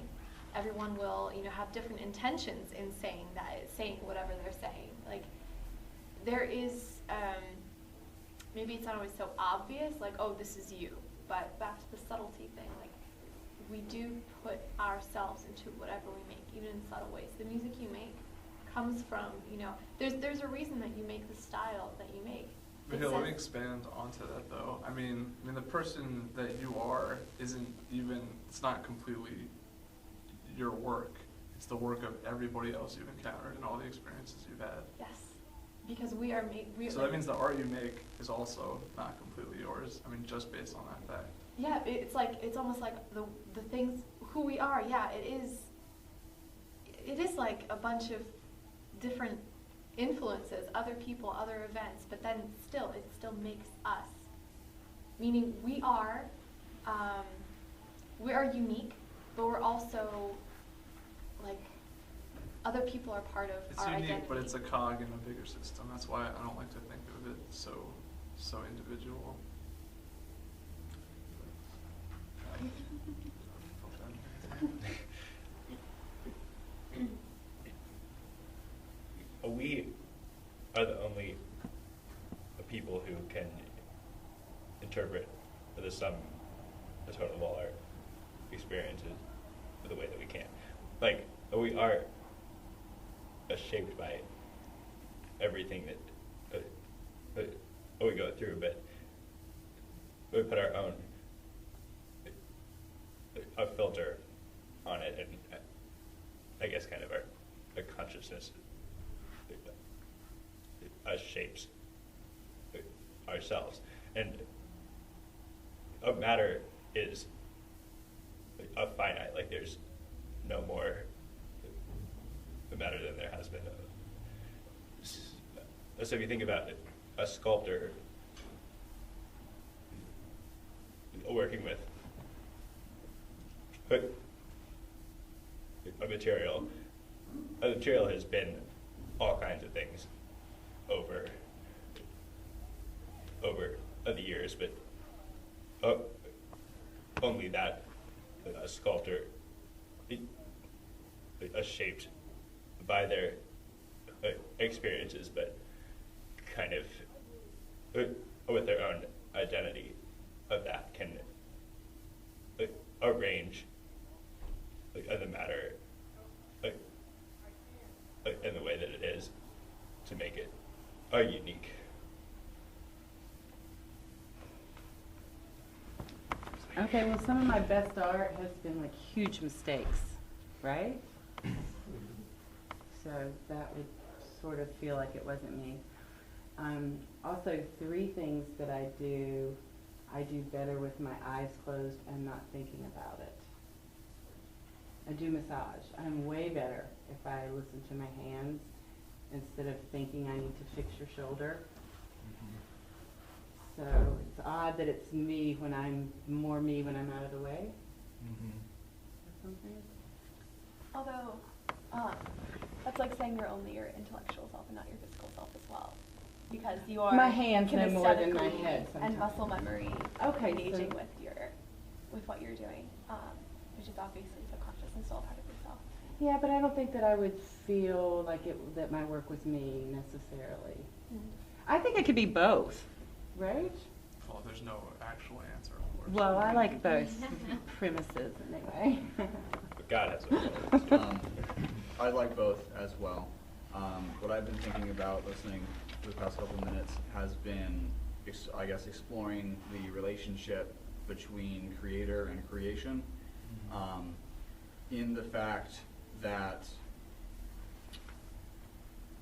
Everyone will, have different intentions in saying whatever they're saying. Like, there is, maybe it's not always so obvious, like, oh, this is you. But back to the subtlety thing, like, we do put ourselves into whatever we make, even in subtle ways. The music you make comes from, there's a reason that you make the style that you make. But here, let me expand onto that, though. I mean, the person that you are isn't even, it's not completely your work. It's the work of everybody else you've encountered and all the experiences you've had. Yes, because we are made. So that means the art you make is also not completely yours. Just based on that fact. yeah, it's like, it's almost like the things, who we are, yeah, it is like a bunch of different influences, other people, other events, but then still, it still makes us. Meaning we are unique, but we're also, like, other people are part of It's our unique, identity. but it's a cog in a bigger system. That's why I don't like to think of it so individual. We are the only people who can interpret the sum, the total of all our experiences the way that we can. Like, we are shaped by everything that we go through, but we put our own a filter on it, and I guess kind of our consciousness shapes ourselves, and a matter is a finite. Like, there's no more matter than there has been. So if you think about it, a sculptor working with a material has been all kinds of things over the years, but only that a sculptor shaped by their experiences, but kind of with their own identity of that can arrange the matter in the way that it is to make it unique. Okay, well, some of my best art has been like huge mistakes, right? So that would sort of feel like it wasn't me. Also, 3 things that I do better with my eyes closed and not thinking about it. I do massage. I'm way better if I listen to my hands instead of thinking I need to fix your shoulder. So it's odd that it's me when I'm out of the way. Or something. Although, that's like saying you're only your intellectual self and not your physical self as well. Because you are My hands know more than my kinesthetically head sometimes. and muscle memory Okay, engaging so- with what you're doing, which is obviously subconscious and still a part of yourself. Yeah, but I don't think that I would feel like that my work was me necessarily. I think it could be both, right? Well, there's no actual answer, of course. Well, I like both premises anyway. But God has a I like both as well. What I've been thinking about listening for the past couple minutes has been, I guess, exploring the relationship between creator and creation, in the fact that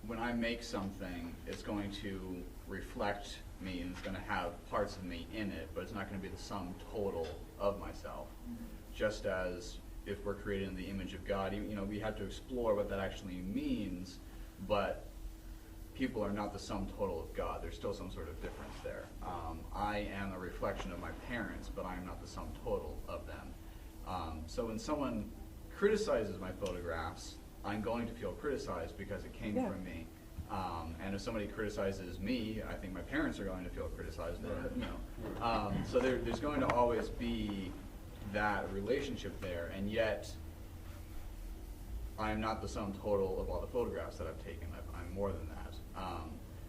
when I make something, it's going to reflect me and it's going to have parts of me in it, but it's not going to be the sum total of myself. Just as if we're created in the image of God, we have to explore what that actually means, but people are not the sum total of God. There's still some sort of difference there. I am a reflection of my parents, but I am not the sum total of them. So when someone criticizes my photographs, I'm going to feel criticized because it came from me. And if somebody criticizes me, I think my parents are going to feel criticized. So there's going to always be that relationship there, and yet I am not the sum total of all the photographs that I've taken. I'm more than that.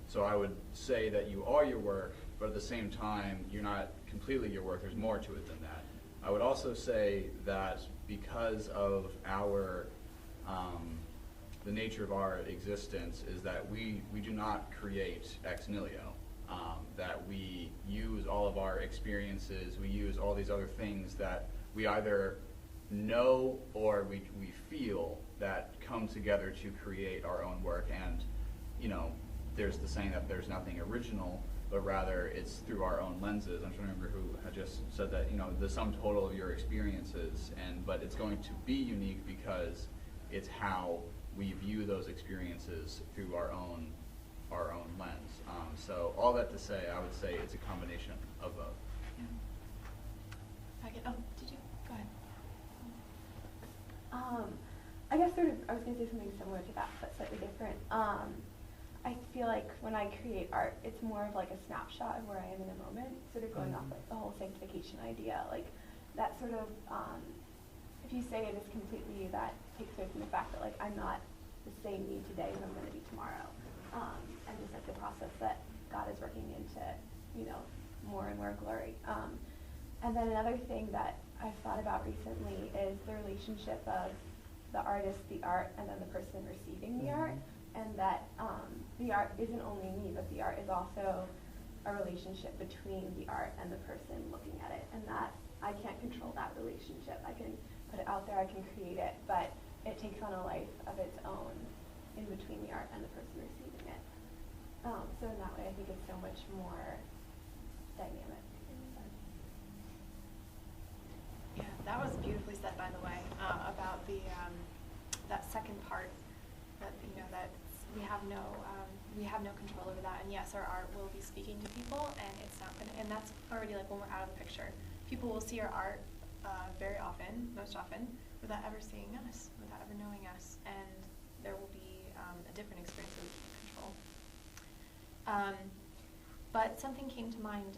So I would say that you are your work, but at the same time, you're not completely your work. There's more to it than that. I would also say that because of the nature of our existence is that we do not create ex nihilo, that we use all of our experiences, we use all these other things that we either know or we feel that come together to create our own work. And there's the saying that there's nothing original, but rather it's through our own lenses. I'm trying to remember who had just said that, the sum total of your experiences, but it's going to be unique because it's how we view those experiences through our own lens. So all that to say, I would say it's a combination of both. Did you? Go ahead. I guess I was going to say something similar to that, but slightly different. I feel like when I create art, it's more of like a snapshot of where I am in a moment, sort of going off like the whole sanctification idea. Like that sort of, if you say it is completely you, that takes away from the fact that like I'm not the same me today as I'm going to be tomorrow. And just like the process that God is working into, more and more glory. And then another thing that I've thought about recently is the relationship of the artist, the art, and then the person receiving the art. And that the art isn't only me, but the art is also a relationship between the art and the person looking at it. And that I can't control that relationship. I can put it out there, I can create it, but it takes on a life of its own in between the art and the person receiving it. So in that way, I think it's so much more dynamic. Yeah, that was beautifully said, by the way, about the that second part. That that we have no control over that, and yes, our art will be speaking to people, and it's not gonna, and that's already like when we're out of the picture. People will see our art very often, most often, without ever seeing us, without ever knowing us, and there will be a different experience of control. But something came to mind,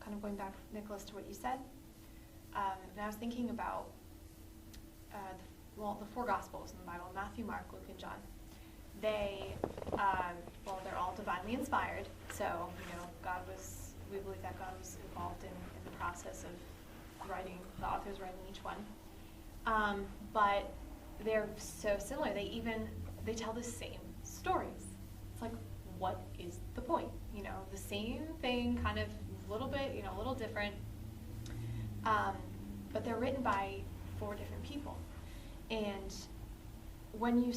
kind of going back, Nicholas, to what you said, and I was thinking about the four Gospels in the Bible: Matthew, Mark, Luke, and John. They, they're all divinely inspired. So, we believe that God was involved in the process of writing, the authors writing each one. But they're so similar. They tell the same stories. It's like, what is the point? The same thing, kind of a little bit, a little different. But they're written by four different people. And when you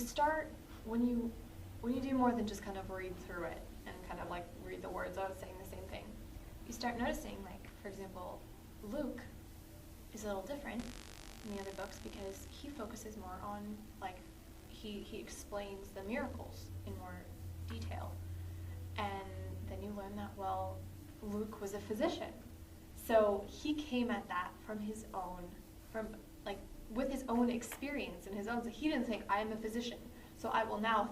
do more than just kind of read through it and kind of like read the words out saying the same thing, you start noticing, like, for example, Luke is a little different than the other books because he focuses more on, like, he explains the miracles in more detail. And then you learn that, well, Luke was a physician. So he came at that with his own experience and his own, so he didn't think, I am a physician, so I will now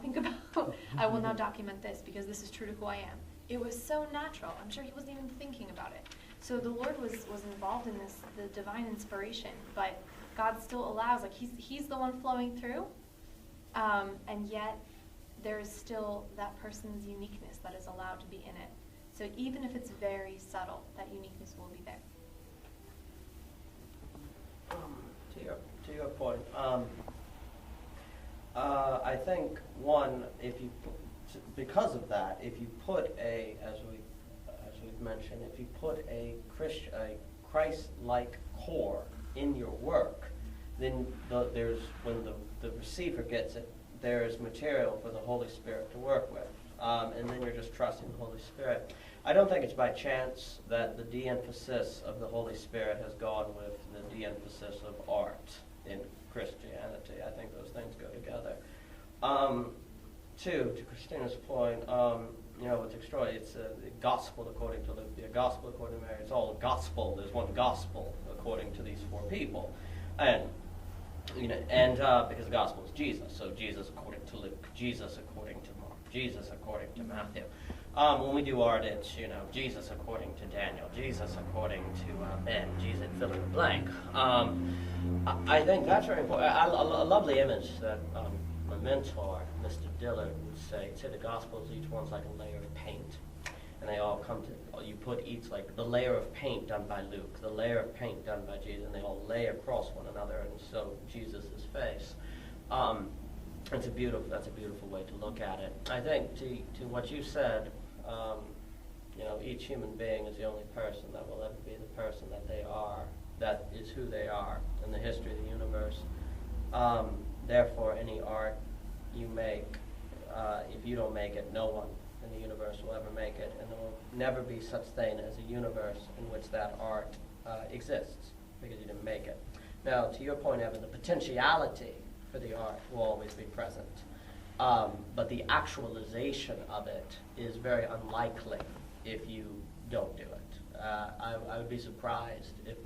I will now document this because this is true to who I am. It was so natural. I'm sure he wasn't even thinking about it. So the Lord was involved in this, the divine inspiration, but God still allows, like he's the one flowing through, and yet there is still that person's uniqueness that is allowed to be in it. So even if it's very subtle, that uniqueness will be there. To your point, I think one, because of that, if you put as we've mentioned, if you put a Christ-like core in your work, then when the receiver gets it, there's material for the Holy Spirit to work with, and then you're just trusting the Holy Spirit. I don't think it's by chance that the de-emphasis of the Holy Spirit has gone with the de-emphasis of art in Christianity. I think those things go together. To Christina's point, it's extraordinary. It's the gospel according to Luke, the gospel according to Mary. It's all a gospel. There's one gospel according to these four people, and because the gospel is Jesus, so Jesus according to Luke, Jesus according to Mark, Jesus according to Matthew. When we do art, it's, Jesus according to Daniel, Jesus according to Ben, Jesus fill in the blank. I think that's very important. A lovely image that my mentor, Mr. Dillard, would say the Gospels, each one's like a layer of paint. And they all come to, you put each, like the layer of paint done by Luke, the layer of paint done by Jesus, and they all lay across one another, and so Jesus' face. That's a beautiful way to look at it. I think to what you said, each human being is the only person that will ever be the person that they are, that is who they are in the history of the universe. Therefore, any art you make, if you don't make it, no one in the universe will ever make it, and there will never be such thing as a universe in which that art exists, because you didn't make it. Now, to your point, Evan, the potentiality for the art will always be present, but the actualization of it is very unlikely if you don't do it. I would be surprised if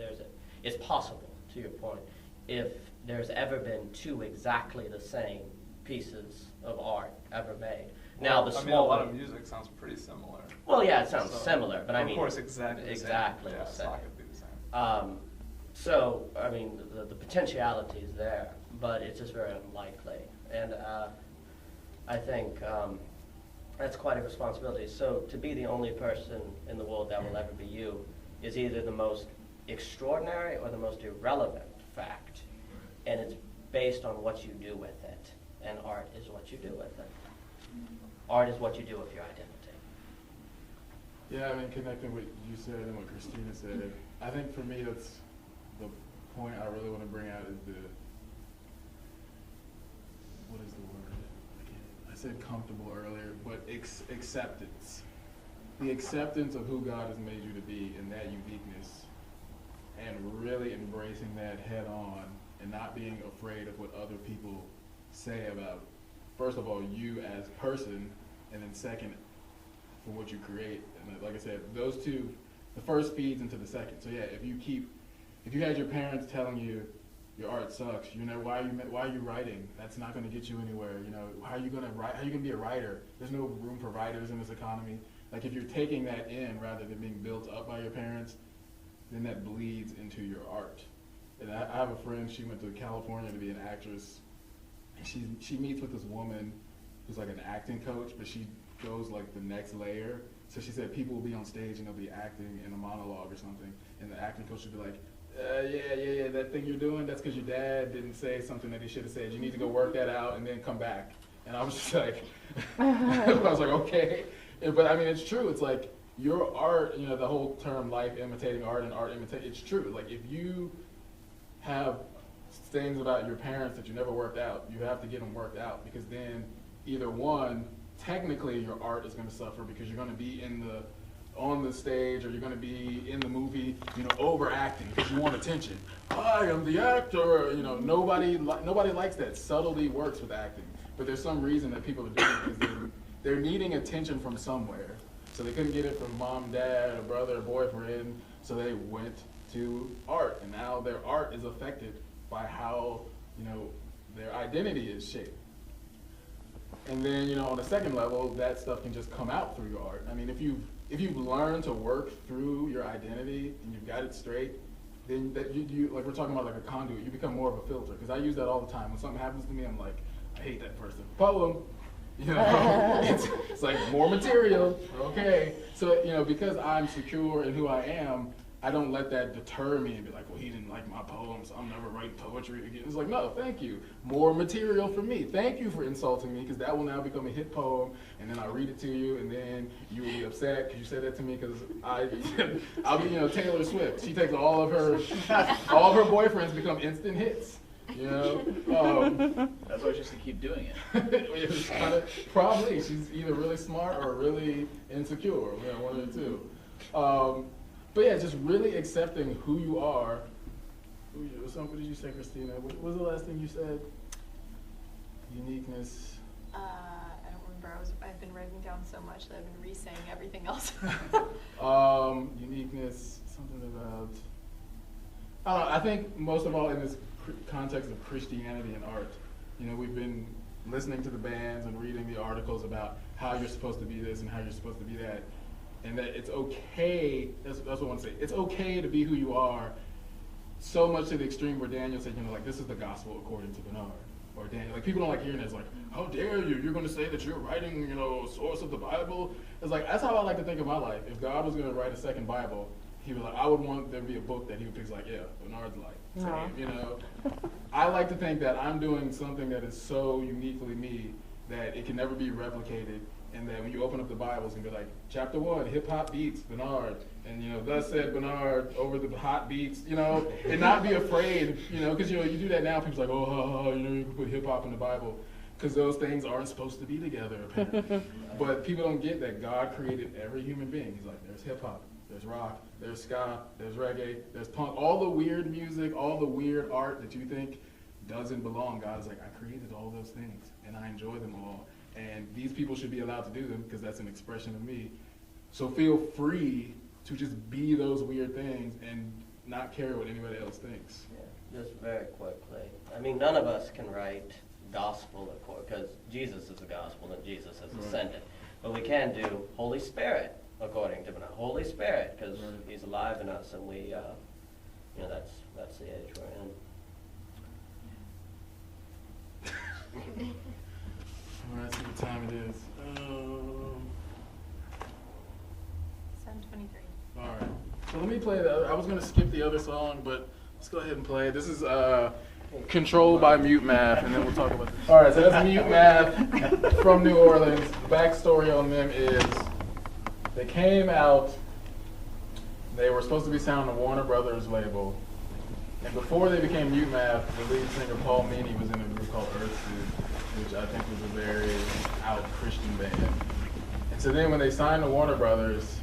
it's possible, to your point, if there's ever been two exactly the same pieces of art ever made. Now, Well, the I mean, a small lot of music sounds pretty similar. Well, yeah, it sounds So, similar, but I of mean, course, exactly the same. exactly Yeah, the it's same. not gonna be the same. So, I mean, the potentiality is there, but it's just very unlikely. And I think that's quite a responsibility. So, to be the only person in the world that will ever be you is either the most extraordinary or the most irrelevant fact. And it's based on what you do with it. And art is what you do with it. Art is what you do with your identity. Yeah, I mean, connecting what you said and what Christina said, I think for me that's the point I really want to bring out is what is the word? I said comfortable earlier, but acceptance. The acceptance of who God has made you to be and that uniqueness, and really embracing that head on and not being afraid of what other people say about, first of all, you as a person, and then second, for what you create. And like I said, those two, the first feeds into the second. So yeah, if you had your parents telling you your art sucks, you know, why are you writing? That's not going to get you anywhere. You know, how are you going to write? How are you going to be a writer? There's no room for writers in this economy. Like if you're taking that in rather than being built up by your parents, then that bleeds into your art. And I have a friend, she went to California to be an actress, and she meets with this woman who's like an acting coach, but she goes like the next layer. So she said people will be on stage and they'll be acting in a monologue or something, and the acting coach would be like, yeah, that thing you're doing, that's because your dad didn't say something that he should have said. You need to go work that out and then come back. And I was just like, I was like, okay. But I mean, it's true. It's like your art, you know, the whole term life imitating art and art imitate, it's true. Like if you have things about your parents that you never worked out, you have to get them worked out, because then either one, technically your art is going to suffer because you're going to be on the stage, or you're going to be in the movie, you know, overacting because you want attention. I am the actor. You know, nobody likes that. Subtlety works with acting, but there's some reason that people are doing it because they're needing attention from somewhere. So they couldn't get it from mom, dad, a brother, a boyfriend, so they went to art, and now their art is affected by how, you know, their identity is shaped. And then, you know, on the second level, that stuff can just come out through your art. I mean, if you've learned to work through your identity and you've got it straight, then that you like we're talking about like a conduit, you become more of a filter. Because I use that all the time. When something happens to me, I'm like, I hate that person. Poem. You know, it's like more material. Okay. So, you know, because I'm secure in who I am, I don't let that deter me and be like, well, he didn't like my poems, I'm never writing poetry again. It's like, no, thank you. More material for me. Thank you for insulting me, because that will now become a hit poem, and then I'll read it to you, and then you will be upset because you said that to me, because I'll be, you know, Taylor Swift. She takes all of her boyfriends become instant hits. You know, that's why she has to keep doing it. It's kind of, probably she's either really smart or really insecure. You know, one of the two. But yeah, just really accepting who you are. What did you say, Christina? What was the last thing you said? Uniqueness. I don't remember. I've been writing down so much that I've been re-saying everything else. Uniqueness. Something about. I don't know. I think most of all in this context of Christianity and art, you know, we've been listening to the bands and reading the articles about how you're supposed to be this and how you're supposed to be that. And that it's okay, that's what I want to say, it's okay to be who you are, so much to the extreme where Daniel said, you know, like, this is the gospel according to Bernard. Or Daniel, like, people don't like hearing that. It's like, how dare you, you're going to say that you're writing, you know, source of the Bible. It's like, that's how I like to think of my life. If God was going to write a second Bible, he was like, I would want there to be a book that he would pick, like, yeah, Bernard's like, same, you know. I like to think that I'm doing something that is so uniquely me that it can never be replicated. And then when you open up the Bible, it's gonna be like, chapter 1, hip hop beats, Bernard. And, you know, thus said Bernard over the hot beats, you know, and not be afraid, you know, because, you know, you do that now, people's like, oh, you know, you can put hip hop in the Bible. because those things aren't supposed to be together, apparently. But people don't get that God created every human being. He's like, there's hip hop, there's rock, there's ska, there's reggae, there's punk, all the weird music, all the weird art that you think doesn't belong. God is like, I created all those things, and I enjoy them all. And these people should be allowed to do them because that's an expression of me. So feel free to just be those weird things and not care what anybody else thinks. Yeah, just very quickly. I mean, none of us can write gospel because Jesus is the gospel and Jesus has ascended. But we can do Holy Spirit according to Holy Spirit because He's alive in us, and we, that's the age we're in. All right, see what time it is. 7:23. All right. So let me play the other. I was going to skip the other song, but let's go ahead and play it. This is Controlled by Mute Math, and then we'll talk about this. All right, so that's Mute Math from New Orleans. The backstory on them is they came out, they were supposed to be signed on the Warner Brothers label, and before they became Mute Math, the lead singer Paul Meany was in a group called Earthsuit, which I think was a very out Christian band. And so then when they signed to Warner Brothers,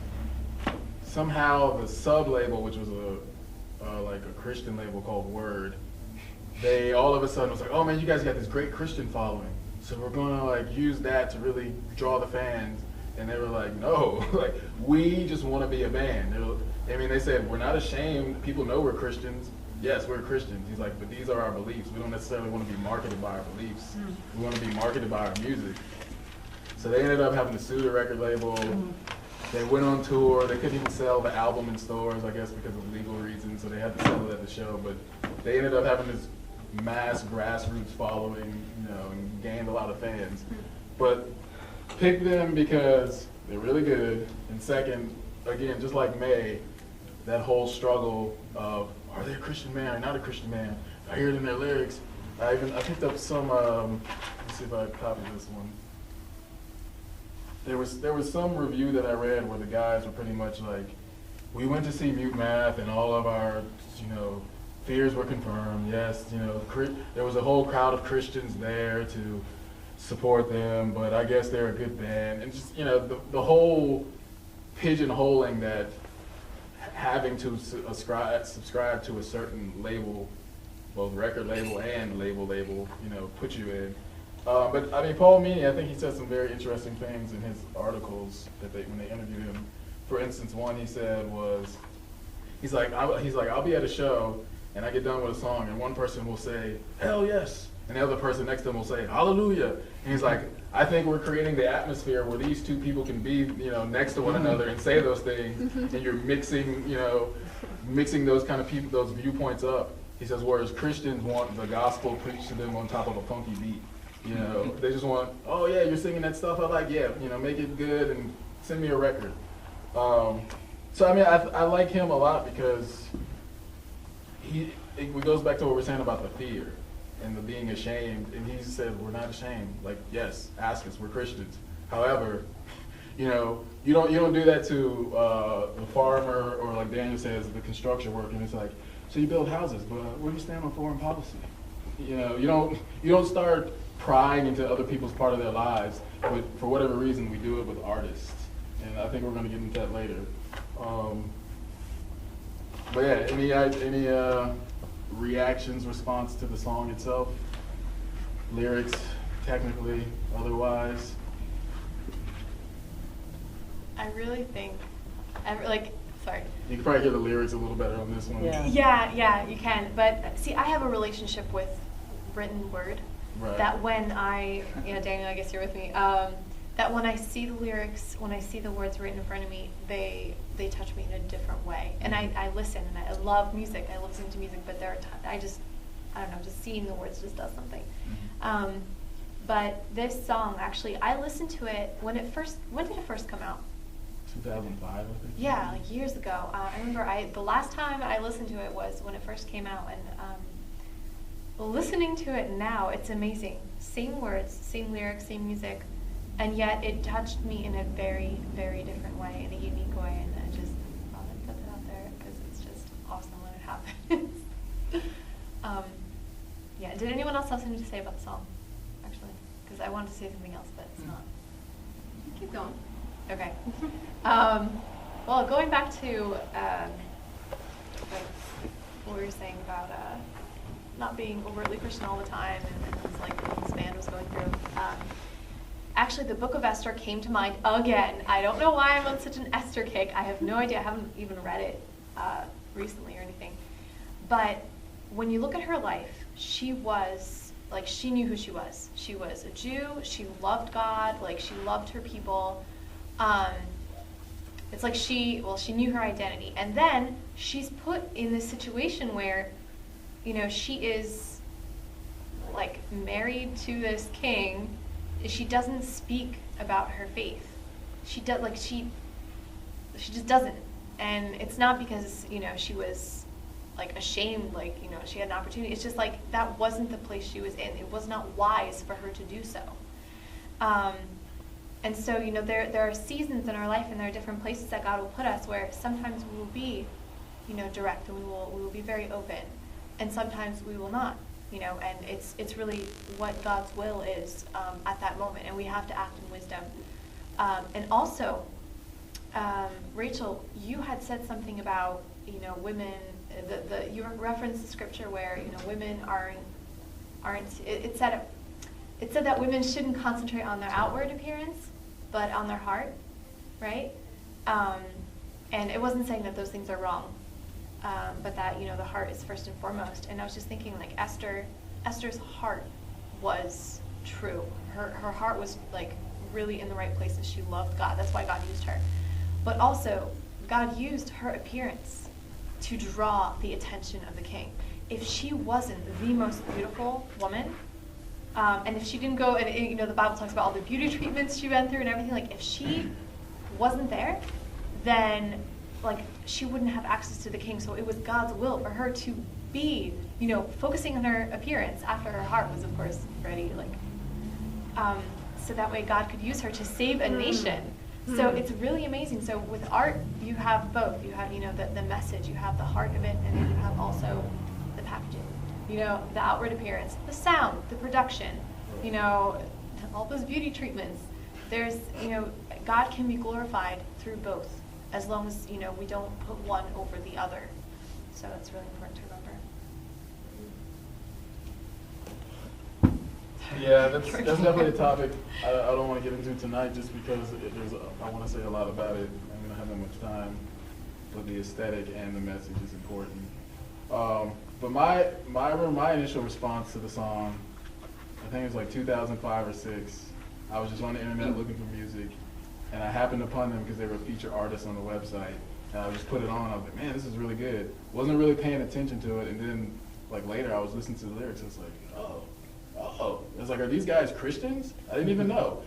somehow the sub-label, which was like a Christian label called Word, they all of a sudden was like, oh man, you guys got this great Christian following, so we're gonna like use that to really draw the fans. And they were like, no, like we just want to be a band. They said, we're not ashamed. People know we're Christians. Yes, we're Christians. He's like, but these are our beliefs. We don't necessarily want to be marketed by our beliefs. We want to be marketed by our music. So they ended up having to sue the record label. They went on tour. They couldn't even sell the album in stores, I guess, because of legal reasons. So they had to sell it at the show. But they ended up having this mass grassroots following, and gained a lot of fans. But pick them because they're really good. And second, again, just like May, that whole struggle of, are they a Christian man or not a Christian man? I hear it in their lyrics. I picked up some, let's see if I copied this one. There was some review that I read where the guys were pretty much like, we went to see Mute Math and all of our, fears were confirmed. Yes, there was a whole crowd of Christians there to support them, but I guess they're a good band. And just, the whole pigeonholing that having to subscribe to a certain label, both record label and label, put you in. But Paul Meany, I think he said some very interesting things in his articles when they interviewed him. For instance, one he said was, he's like, I'll be at a show and I get done with a song and one person will say, hell yes. And the other person next to them will say, hallelujah. And he's like, I think we're creating the atmosphere where these two people can be, next to one another and say those things, and you're mixing those kind of people, those viewpoints up. He says, whereas Christians want the gospel preached to them on top of a funky beat. They just want, oh yeah, you're singing that stuff I like, yeah, make it good and send me a record. So I like him a lot because it goes back to what we're saying about the fear and the being ashamed, and he said, we're not ashamed. Like, yes, ask us, we're Christians. However, you don't do that to the farmer or, like Daniel says, the construction worker, and it's like, so you build houses, but where do you stand on foreign policy? You don't start prying into other people's part of their lives, but for whatever reason, we do it with artists, and I think we're going to get into that later. But yeah, any reactions, response to the song itself, lyrics, technically, otherwise? I really think, sorry. You can probably hear the lyrics a little better on this one. Yeah, you can. But see, I have a relationship with written word. Right. That when Daniel, I guess you're with me. That when I see the lyrics, when I see the words written in front of me, they touch me in a different way. And I listen, and I love music. I love listening to music, but there are I don't know, just seeing the words just does something. But this song, actually, I listened to it when did it first come out? 2005, I think. Yeah, like years ago. I remember the last time I listened to it was when it first came out, and listening to it now, it's amazing. Same words, same lyrics, same music, and yet it touched me in a very, very different way, in a unique way, and I just thought I'd put that out there because it's just awesome when it happens. Yeah, did anyone else have something to say about the song, actually? because I wanted to say something else, but it's not. Keep going. Okay. Well, going back to like what we were saying about not being overtly Christian all the time, and it was like what this band was going through. Actually, the Book of Esther came to mind again. I don't know why I'm on such an Esther kick. I have no idea. I haven't even read it recently or anything. But when you look at her life, she was, like, she knew who she was. She was a Jew. She loved God. Like, she loved her people. It's like she knew her identity. And then she's put in this situation where, you know, she is, like, married to this king. She doesn't speak about her faith. She does, like, she just doesn't. And it's not because, you know, she was, like, ashamed, like, you know, she had an opportunity. It's just, like, that wasn't the place she was in. It was not wise for her to do so. And so, you know, there are seasons in our life, and there are different places that God will put us where sometimes we will be, you know, direct, and we will be very open, and sometimes we will not, you know, and it's really what God's will is at that moment, and we have to act in wisdom. And also, Rachel, you had said something about, you know, women. You referenced the scripture where, you know, women aren't. It said that women shouldn't concentrate on their outward appearance, but on their heart, right? And it wasn't saying that those things are wrong, but that, you know, the heart is first and foremost. And I was just thinking, like, Esther's heart was true. Her heart was, like, really in the right places. She loved God. That's why God used her. But also, God used her appearance to draw the attention of the king. If she wasn't the most beautiful woman, and if she didn't go, and you know, the Bible talks about all the beauty treatments she went through and everything, like, if she wasn't there, then, like, she wouldn't have access to the king. So it was God's will for her to be, you know, focusing on her appearance after her heart was, of course, ready, like, so that way God could use her to save a nation. So it's really amazing. So with art, you have both. You have, you know, the message, you have the heart of it, and then you have also the packaging. You know, the outward appearance, the sound, the production, you know, all those beauty treatments. There's, you know, God can be glorified through both, as long as, you know, we don't put one over the other. So that's really important to remember. Yeah, that's definitely a topic I don't want to get into tonight, just because I want to say a lot about it. I'm going to have that much time, but the aesthetic and the message is important. But my initial response to the song, I think it was like 2005 or 6. I was just on the internet looking for music, and I happened upon them because they were a featured artist on the website. And I just put it on. I was like, man, this is really good. Wasn't really paying attention to it, and then, like, later I was listening to the lyrics. It's like, oh. It's like, are these guys Christians? I didn't even know.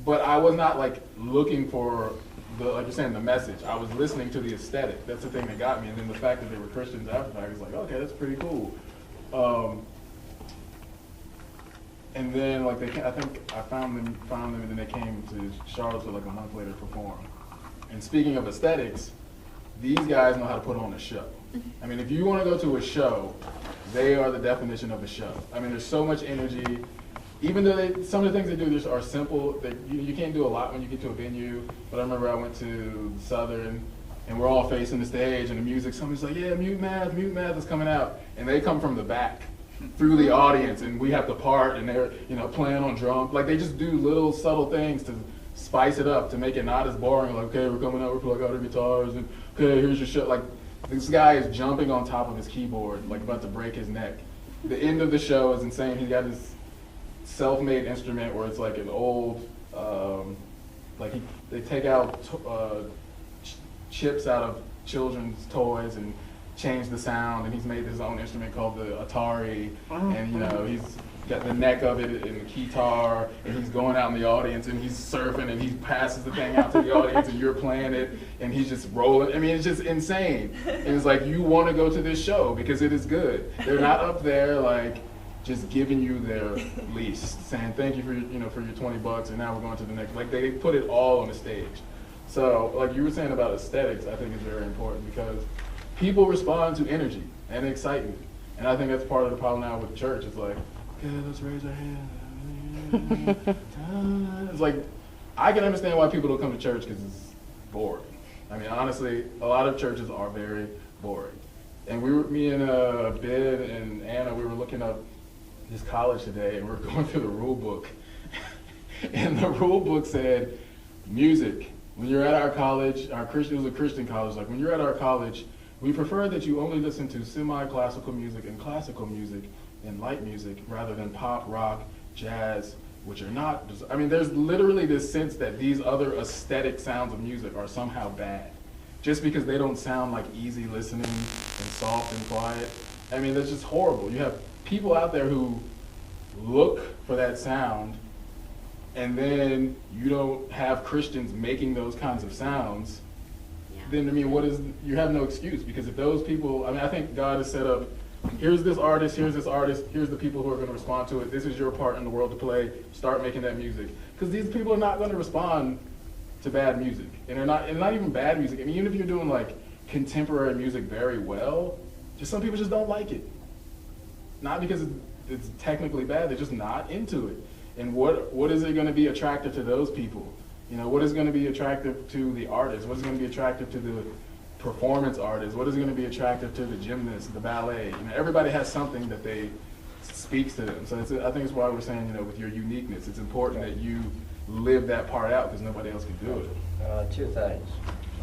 But I was not, like, looking for like you're saying, the message. I was listening to the aesthetic. That's the thing that got me. And then the fact that they were Christians after that, I was like, okay, that's pretty cool. And then, like, I think I found them, and then they came to Charlottesville like a month later to perform. And speaking of aesthetics, these guys know how to put on a show. I mean, if you want to go to a show, they are the definition of a show. I mean, there's so much energy. Even though some of the things they do are simple, you can't do a lot when you get to a venue. But I remember I went to Southern, and we're all facing the stage, and the music, somebody's like, yeah, mute math is coming out. And they come from the back through the audience, and we have to part, and they're, you know, playing on drums. Like, they just do little subtle things to spice it up, to make it not as boring. Like, okay, we're coming out, we're plug out our guitars, and okay, here's your show. Like, this guy is jumping on top of his keyboard, like about to break his neck. The end of the show is insane. He's got this self-made instrument where it's like an old, they take out chips out of children's toys and change the sound, and he's made his own instrument called the Atari, and, you know, he's got the neck of it in the guitar, and he's going out in the audience, and he's surfing, and he passes the thing out to the audience, and you're playing it, and he's just rolling. I mean, it's just insane. And it's like, you want to go to this show because it is good. They're not up there, like, just giving you their least, saying thank you for your, for your $20, and now we're going to the next. Like, they put it all on the stage. So, like you were saying about aesthetics, I think is very important, because people respond to energy and excitement, and I think that's part of the problem now with church. It's like, okay, let's raise our hand. It's like, I can understand why people don't come to church because it's boring. I mean, honestly, a lot of churches are very boring. And me and Ben and Anna, we were looking up this college today, and we were going through the rule book. And the rule book said, music. When you're at our college, it was a Christian college, like when you're at our college, we prefer that you only listen to semi-classical music and classical music and light music rather than pop, rock, jazz, which are not, I mean, there's literally this sense that these other aesthetic sounds of music are somehow bad, just because they don't sound like easy listening and soft and quiet. I mean, that's just horrible. You have people out there who look for that sound, and then you don't have Christians making those kinds of sounds. Then, I mean, you have no excuse, because if those people, I mean, I think God has set up, here's this artist, here's the people who are going to respond to it, this is your part in the world to play, start making that music. Because these people are not going to respond to bad music. And not even bad music. I mean, even if you're doing like contemporary music very well, just some people just don't like it. Not because it's technically bad, they're just not into it. And what is it going to be attractive to those people? You know, what is going to be attractive to the artist? What is going to be attractive to the performance artist? What is going to be attractive to the gymnast, the ballet? You know, everybody has something that speaks to them. So I think it's why we're saying, you know, with your uniqueness, it's important that you live that part out, because nobody else can do it. Two things.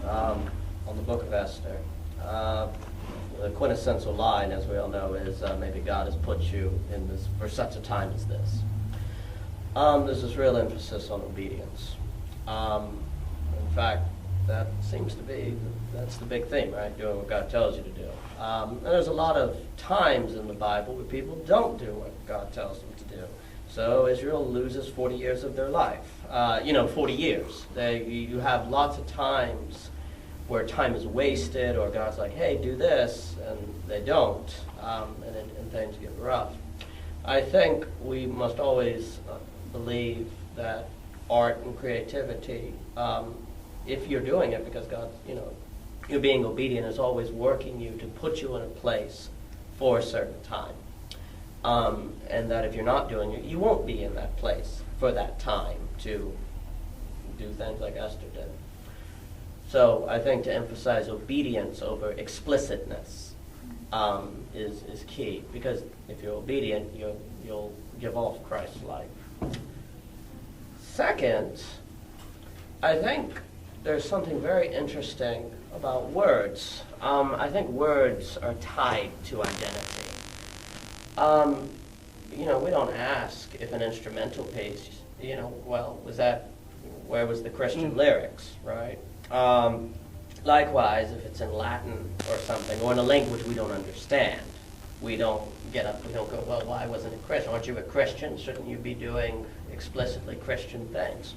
On the book of Esther, the quintessential line, as we all know, is maybe God has put you in this for such a time as this. There's this real emphasis on obedience. In fact, that seems to be, that's the big thing, right? Doing what God tells you to do. And there's a lot of times in the Bible where people don't do what God tells them to do. So Israel loses 40 years of their life. 40 years. You have lots of times where time is wasted, or God's like, hey, do this, and they don't, and things get rough. I think we must always believe that art and creativity, if you're doing it because God, you're being obedient, is always working you to put you in a place for a certain time. And that if you're not doing it, you won't be in that place for that time to do things like Esther did. So I think to emphasize obedience over explicitness is key, because if you're obedient, you'll give off Christ's life. Second, I think there's something very interesting about words. I think words are tied to identity. We don't ask if an instrumental piece, where was the Christian lyrics, right? Likewise, if it's in Latin or something, or in a language we don't understand, we don't go, well, why wasn't it Christian? Aren't you a Christian? Shouldn't you be doing explicitly Christian things?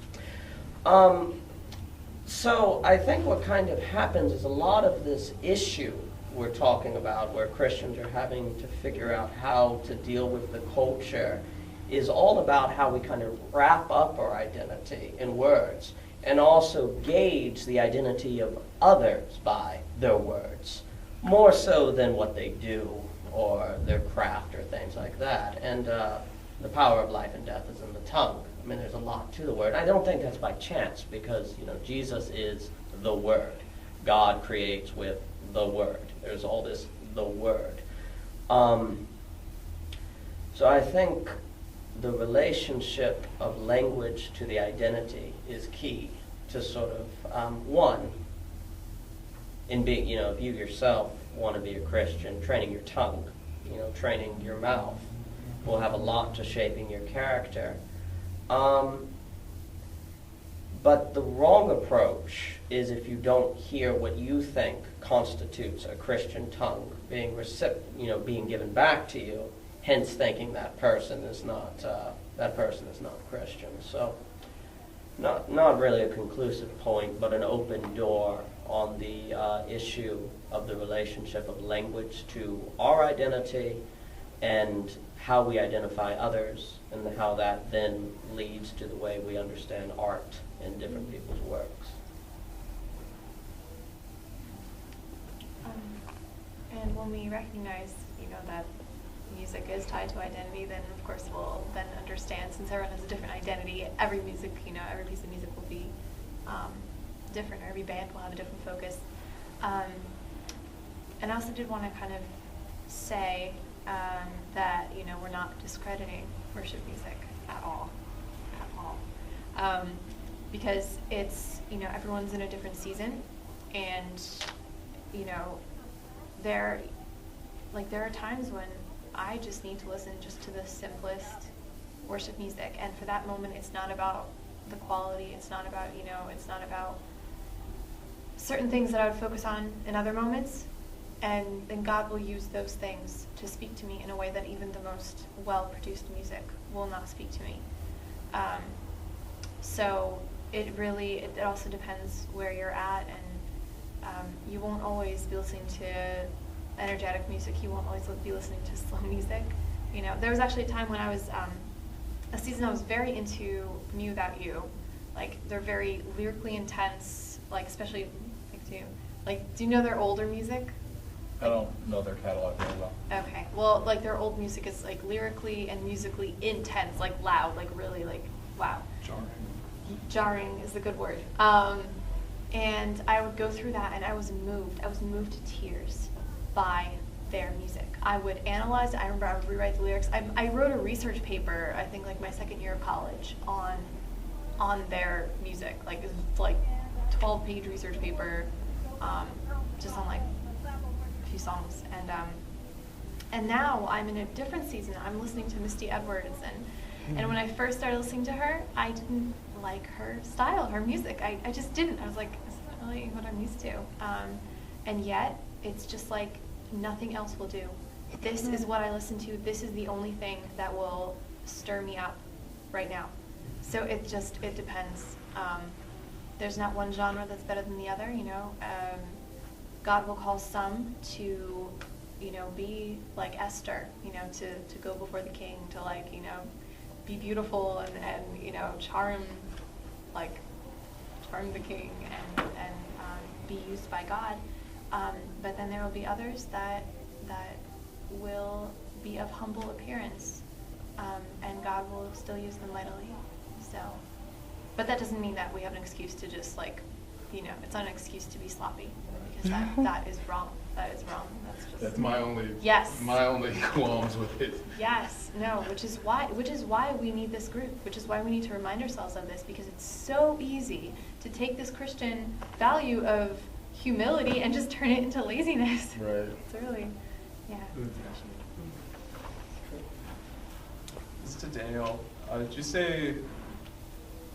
So I think what kind of happens is a lot of this issue we're talking about, where Christians are having to figure out how to deal with the culture, is all about how we kind of wrap up our identity in words, and also gauge the identity of others by their words, more so than what they do or their craft or things like that. And the power of life and death is in the tongue. I mean, there's a lot to the word. I don't think that's by chance, because Jesus is the Word. God creates with the Word. There's all this, the Word. So I think the relationship of language to the identity is key to sort of, one, in being, if you yourself want to be a Christian, training your tongue, training your mouth will have a lot to shaping your character. But the wrong approach is if you don't hear what you think constitutes a Christian tongue being given back to you, hence thinking that person is not Christian. So not really a conclusive point, but an open door on the issue of the relationship of language to our identity and how we identify others, and how that then leads to the way we understand art in different people's works. And when we recognize, that music is tied to identity, then of course we'll then understand, since everyone has a different identity, every music, every piece of music will be different, or every band will have a different focus. And I also did want to kind of say that, we're not discrediting worship music at all. Because it's, everyone's in a different season, and, there are times when I just need to listen just to the simplest worship music, and for that moment it's not about the quality, it's not about, it's not about certain things that I would focus on in other moments, and then God will use those things to speak to me in a way that even the most well-produced music will not speak to me. So it also depends where you're at, and you won't always be listening to energetic music, you won't always be listening to slow music. There was actually a time when I was, a season I was very into Me Without You. Like, they're very lyrically intense, like, especially, do you know their older music? I don't know their catalog very well. Okay, well, like, their old music is, like, lyrically and musically intense, like, loud, like, really, like, wow. Jarring is a good word. And I would go through that, and I was moved to tears by their music. I would analyze it. I remember I would rewrite the lyrics. I wrote a research paper, I think like my second year of college, on their music. Like, it was like 12-page research paper, just on like a few songs. And now I'm in a different season. I'm listening to Misty Edwards, and when I first started listening to her, I didn't like her style, her music. I just didn't. I was like, is that really what I'm used to? And yet, it's just like nothing else will do. This is what I listen to. This is the only thing that will stir me up right now. So it depends. There's not one genre that's better than the other, God will call some to, be like Esther, to go before the king, to like, be beautiful and charm the king and be used by God. But then there will be others that will be of humble appearance, and God will still use them mightily. So, but that doesn't mean that we have an excuse to just it's not an excuse to be sloppy, because that is wrong. That is wrong. That's my only qualms with it. Yes, no, which is why we need this group, which is why we need to remind ourselves of this, because it's so easy to take this Christian value of humility and just turn it into laziness. Right. It's really, yeah. This is to Daniel. Did you say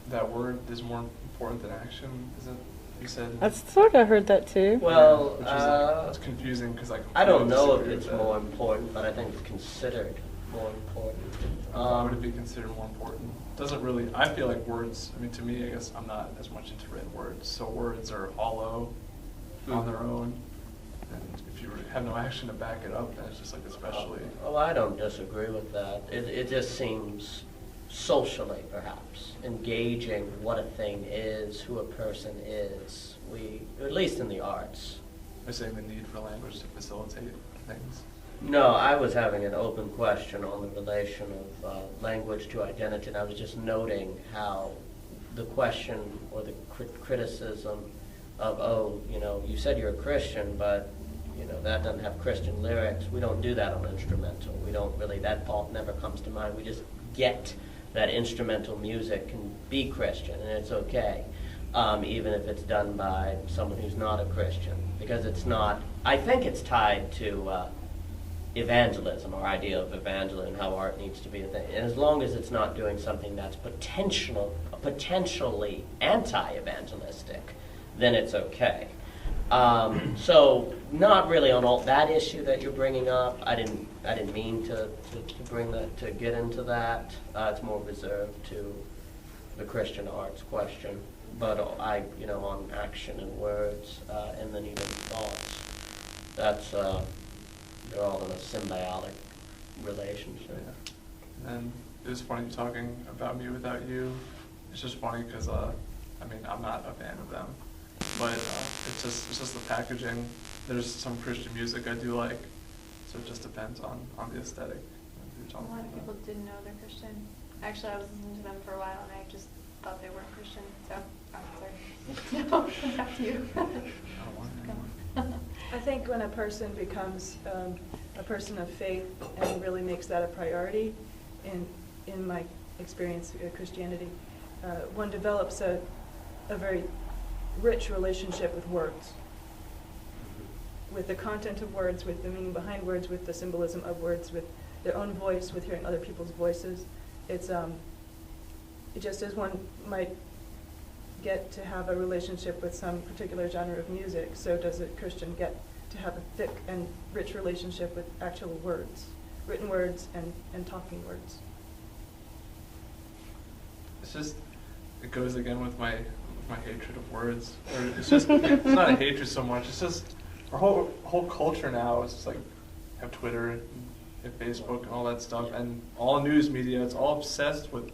that word is more important than action? Is it? You said. I sort of heard that too. Well, which is it's confusing because I don't know if it's more important, but I think it's considered more important. Why would it be considered more important? Doesn't really. I feel like words. I mean, to me, I guess I'm not as much into written words, so words are hollow on their own, and if you have no action to back it up, then it's just like especially. Oh, I don't disagree with that. It just seems socially, perhaps, engaging what a thing is, who a person is. We, at least in the arts. You're saying the need for language to facilitate things? No, I was having an open question on the relation of language to identity, and I was just noting how the question or the criticism of, you said you're a Christian, but, that doesn't have Christian lyrics. We don't do that on instrumental. We don't really, that thought never comes to mind. We just get that instrumental music can be Christian, and it's okay, even if it's done by someone who's not a Christian, because it's not, I think it's tied to evangelism, our idea of evangelism, how art needs to be a thing. And as long as it's not doing something that's potentially anti-evangelistic, then it's okay. So not really on all that issue that you're bringing up. I didn't mean to bring that, to get into that. It's more reserved to the Christian arts question. But on action and words, and then even thoughts, that's they're all in a symbiotic relationship. Yeah. And it was funny talking about Me Without You. It's just funny because I'm not a fan of them, but it's just the packaging. There's some Christian music I do like, So it just depends on the aesthetic that you're A talking lot of about. people didn't know they're Christian. Actually, I was listening to them for a while, and I just thought they weren't Christian. So, sorry. No, back to you. I don't want anyone. I think when a person becomes a person of faith and really makes that a priority, in my experience with Christianity, one develops a very rich relationship with words, with the content of words, with the meaning behind words, with the symbolism of words, with their own voice, with hearing other people's voices. It's it just as one might get to have a relationship with some particular genre of music, so does a Christian get to have a thick and rich relationship with actual words, written words and talking words. It's just, it goes again with my hatred of words. Or it's just, it's not a hatred so much. It's just our whole culture now is just like have Twitter and Facebook and all that stuff, and all news media. It's all obsessed with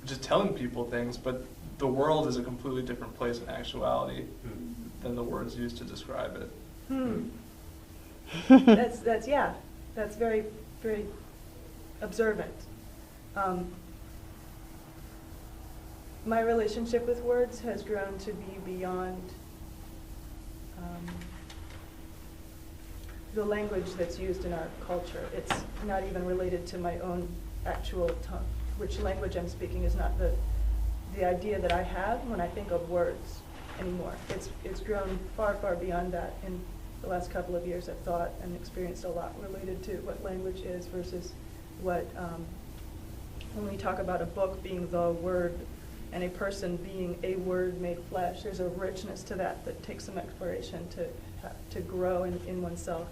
just telling people things, but the world is a completely different place in actuality than the words used to describe it. That's very, very observant. My relationship with words has grown to be beyond the language that's used in our culture. It's not even related to my own actual tongue. Which language I'm speaking is not the idea that I have when I think of words anymore. It's grown far, far beyond that. In the last couple of years, I've thought and experienced a lot related to what language is versus what, when we talk about a book being the word and a person being a word made flesh, there's a richness to that that takes some exploration to grow in oneself,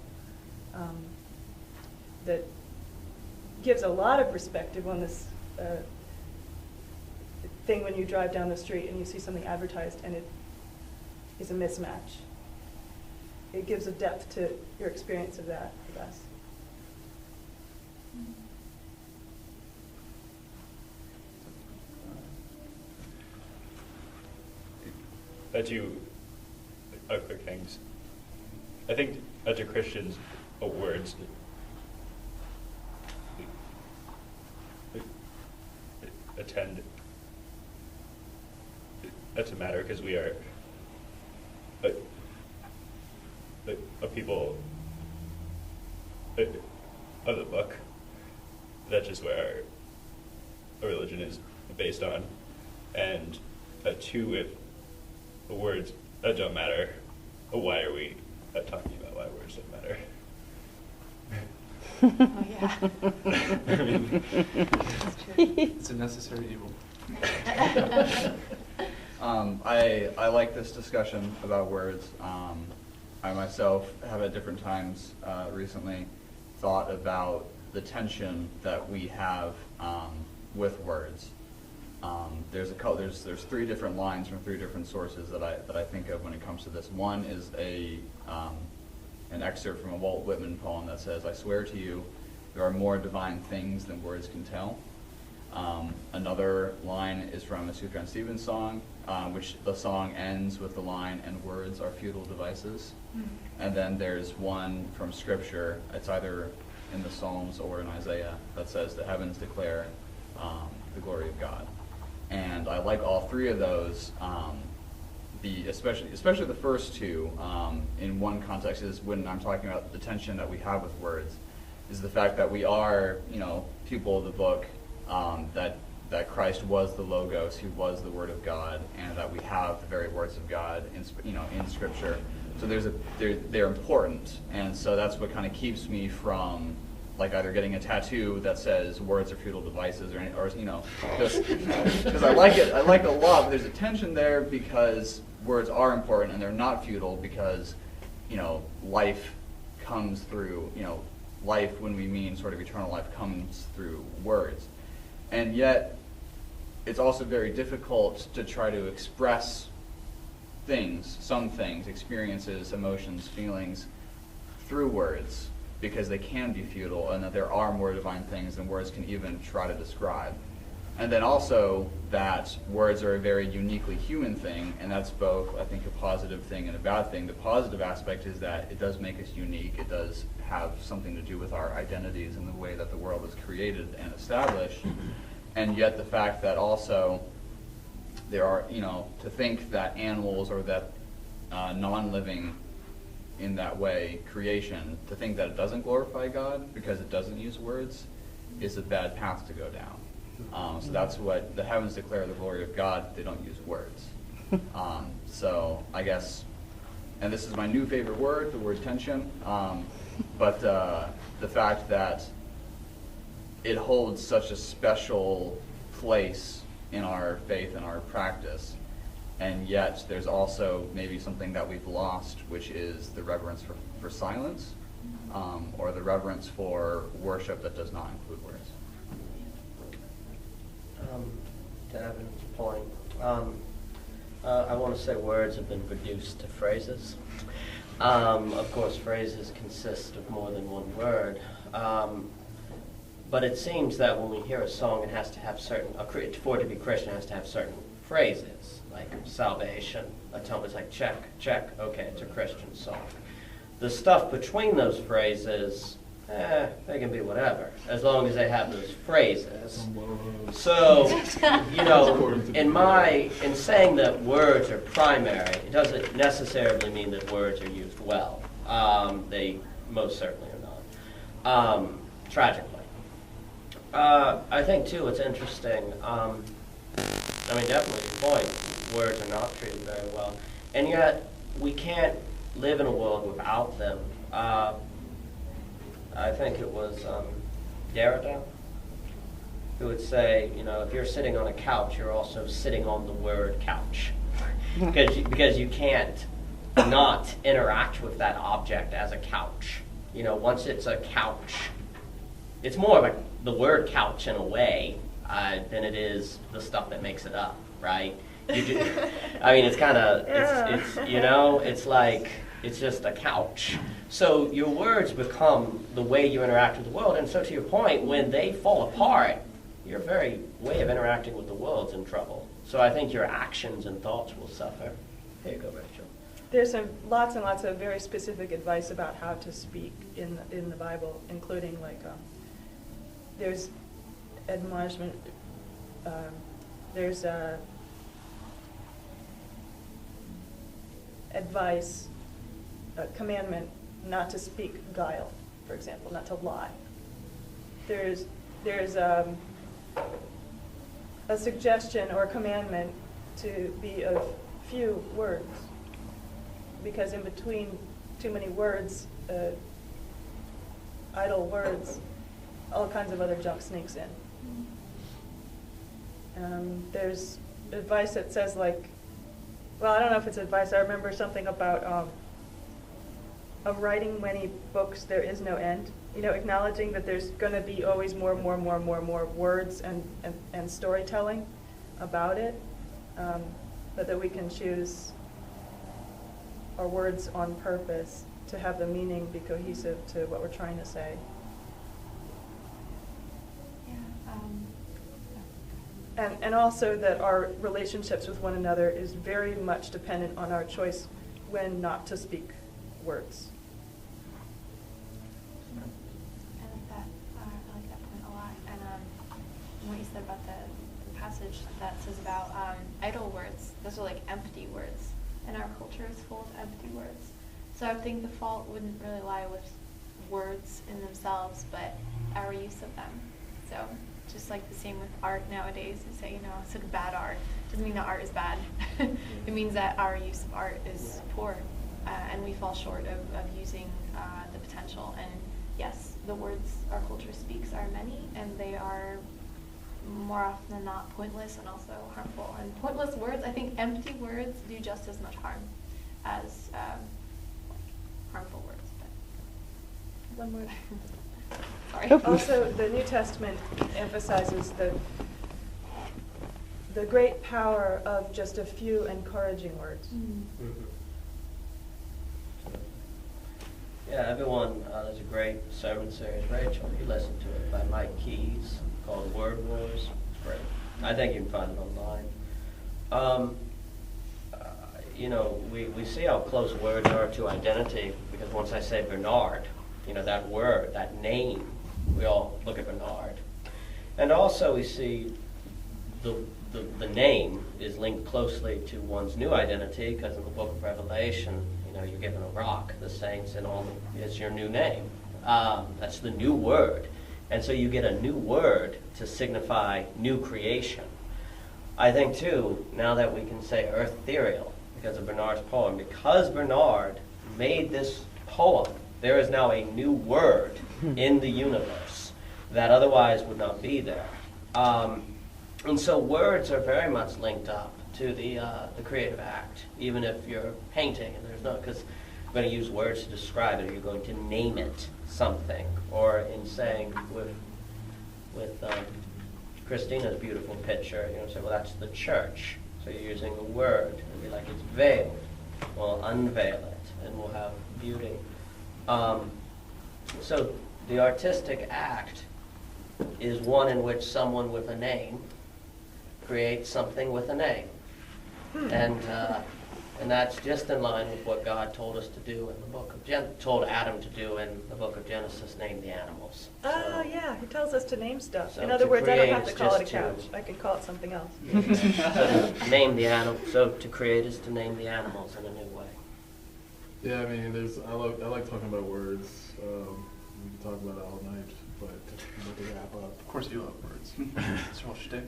that gives a lot of perspective on this thing when you drive down the street and you see something advertised and it is a mismatch. It gives a depth to your experience of that, I guess. Two quick things. I think as a Christians, words tend to matter because we are a people of the book. That's just where our religion is based on. And two, if words don't matter, why are we talking about why words don't matter? Oh, yeah. I mean, It's a necessary evil. I like this discussion about words. I myself have at different times recently thought about the tension that we have with words. There's three different lines from three different sources that I think of when it comes to this. One is an excerpt from a Walt Whitman poem that says, "I swear to you, there are more divine things than words can tell." Another line is from a Sufjan Stevens song, which the song ends with the line, "And words are futile devices." And then there's one from Scripture, it's either in the Psalms or in Isaiah, that says, "The heavens declare the glory of God." And I like all three of those. Especially the first two, in one context is when I'm talking about the tension that we have with words, is the fact that we are, people of the book, that Christ was the Logos, who was the Word of God, and that we have the very words of God in Scripture. So they're important, and so that's what kind of keeps me from either getting a tattoo that says words are futile devices or because I like it a lot, but there's a tension there because words are important and they're not futile because life comes through life, when we mean sort of eternal life, comes through words. And yet it's also very difficult to try to express some things, experiences, emotions, feelings through words, because they can be futile and that there are more divine things than words can even try to describe. And then also that words are a very uniquely human thing, and that's both, I think, a positive thing and a bad thing. The positive aspect is that it does make us unique. It does have something to do with our identities and the way that the world is created and established. And yet the fact that also there are, to think that animals or that non-living in that way creation, to think that it doesn't glorify God because it doesn't use words is a bad path to go down. So that's what the heavens declare the glory of God. They don't use words. So I guess, and this is my new favorite word, the word tension. But the fact that it holds such a special place in our faith and our practice, and yet there's also maybe something that we've lost, which is the reverence for silence, or the reverence for worship that does not include words. To Evan's point, I want to say words have been reduced to phrases. Of course, phrases consist of more than one word. But it seems that when we hear a song, it has to have certain, for it to be Christian, it has to have certain phrases, like salvation, atonement. It's like check, check, okay, it's a Christian song. The stuff between those phrases, they can be whatever, as long as they have those phrases. So, in saying that words are primary, it doesn't necessarily mean that words are used well. They most certainly are not, tragically. I think, too, it's interesting, definitely your point, words are not treated very well, and yet we can't live in a world without them. I think it was Derrida who would say, if you're sitting on a couch, you're also sitting on the word couch. because you can't not interact with that object as a couch. Once it's a couch, it's more of the word couch in a way than it is the stuff that makes it up, right? It's kind of, it's like, it's just a couch. So your words become the way you interact with the world, and so to your point, when they fall apart, your very way of interacting with the world's in trouble. So I think your actions and thoughts will suffer. Here you go, Rachel. There's lots and lots of very specific advice about how to speak in the Bible, including there's admonishment, there's advice, commandment not to speak guile, for example, not to lie. There's a suggestion or a commandment to be of few words, because in between too many words, idle words, all kinds of other junk sneaks in. There's advice that says I don't know if it's advice. I remember something about of writing many books, there is no end. Acknowledging that there's going to be always more words and storytelling about it, but that we can choose our words on purpose to have the meaning be cohesive to what we're trying to say. And also that our relationships with one another is very much dependent on our choice when not to speak words. I like that point a lot. And what you said about the passage that says about idle words, those are like empty words. And our culture is full of empty words. So I think the fault wouldn't really lie with words in themselves, but our use of them. So just like the same with art nowadays, you say, it's like bad art. Doesn't mean that art is bad. It means that our use of art is poor, and we fall short of using the potential. And yes, the words our culture speaks are many, and they are more often than not pointless and also harmful. And pointless words, I think empty words do just as much harm as harmful words. But one more. Sorry. Also, the New Testament emphasizes the great power of just a few encouraging words. Mm-hmm. Yeah, everyone, there's a great sermon series, Rachel, you listened to it, by Mike Keyes, called Word Wars. It's great. I think you can find it online. You know, we see how close words are to identity, because once I say Bernard, you know, that word, that name, we all look at Bernard. And also we see the name is linked closely to one's new identity, because in the book of Revelation, you know, you're given a rock, the saints, and all is your new name. That's the new word. And so you get a new word to signify new creation. I think, too, now that we can say earth-ethereal, because of Bernard's poem, because Bernard made this poem, there is now a new word in the universe that otherwise would not be there. And so words are very much linked up to the creative act, even if you're painting and there's no, because you're going to use words to describe it, or you're going to name it something. Or in saying with Christina's beautiful picture, you know, say, well, that's the church. So you're using a word, and be like, it's veiled. We'll unveil it, and we'll have beauty. So the artistic act is one in which someone with a name creates something with a name. And that's just in line with what God told us to do in the book of told Adam to do in the book of Genesis, name the animals. Oh, yeah, he tells us to name stuff. So In other to words, I don't create have to is call it a just to- couch. I can call it something else. So to name the animal. So to create is to name the animals in a new way. Yeah, I mean, I like talking about words. We can talk about it all night, but to wrap up. Of course you love words. It's your shtick.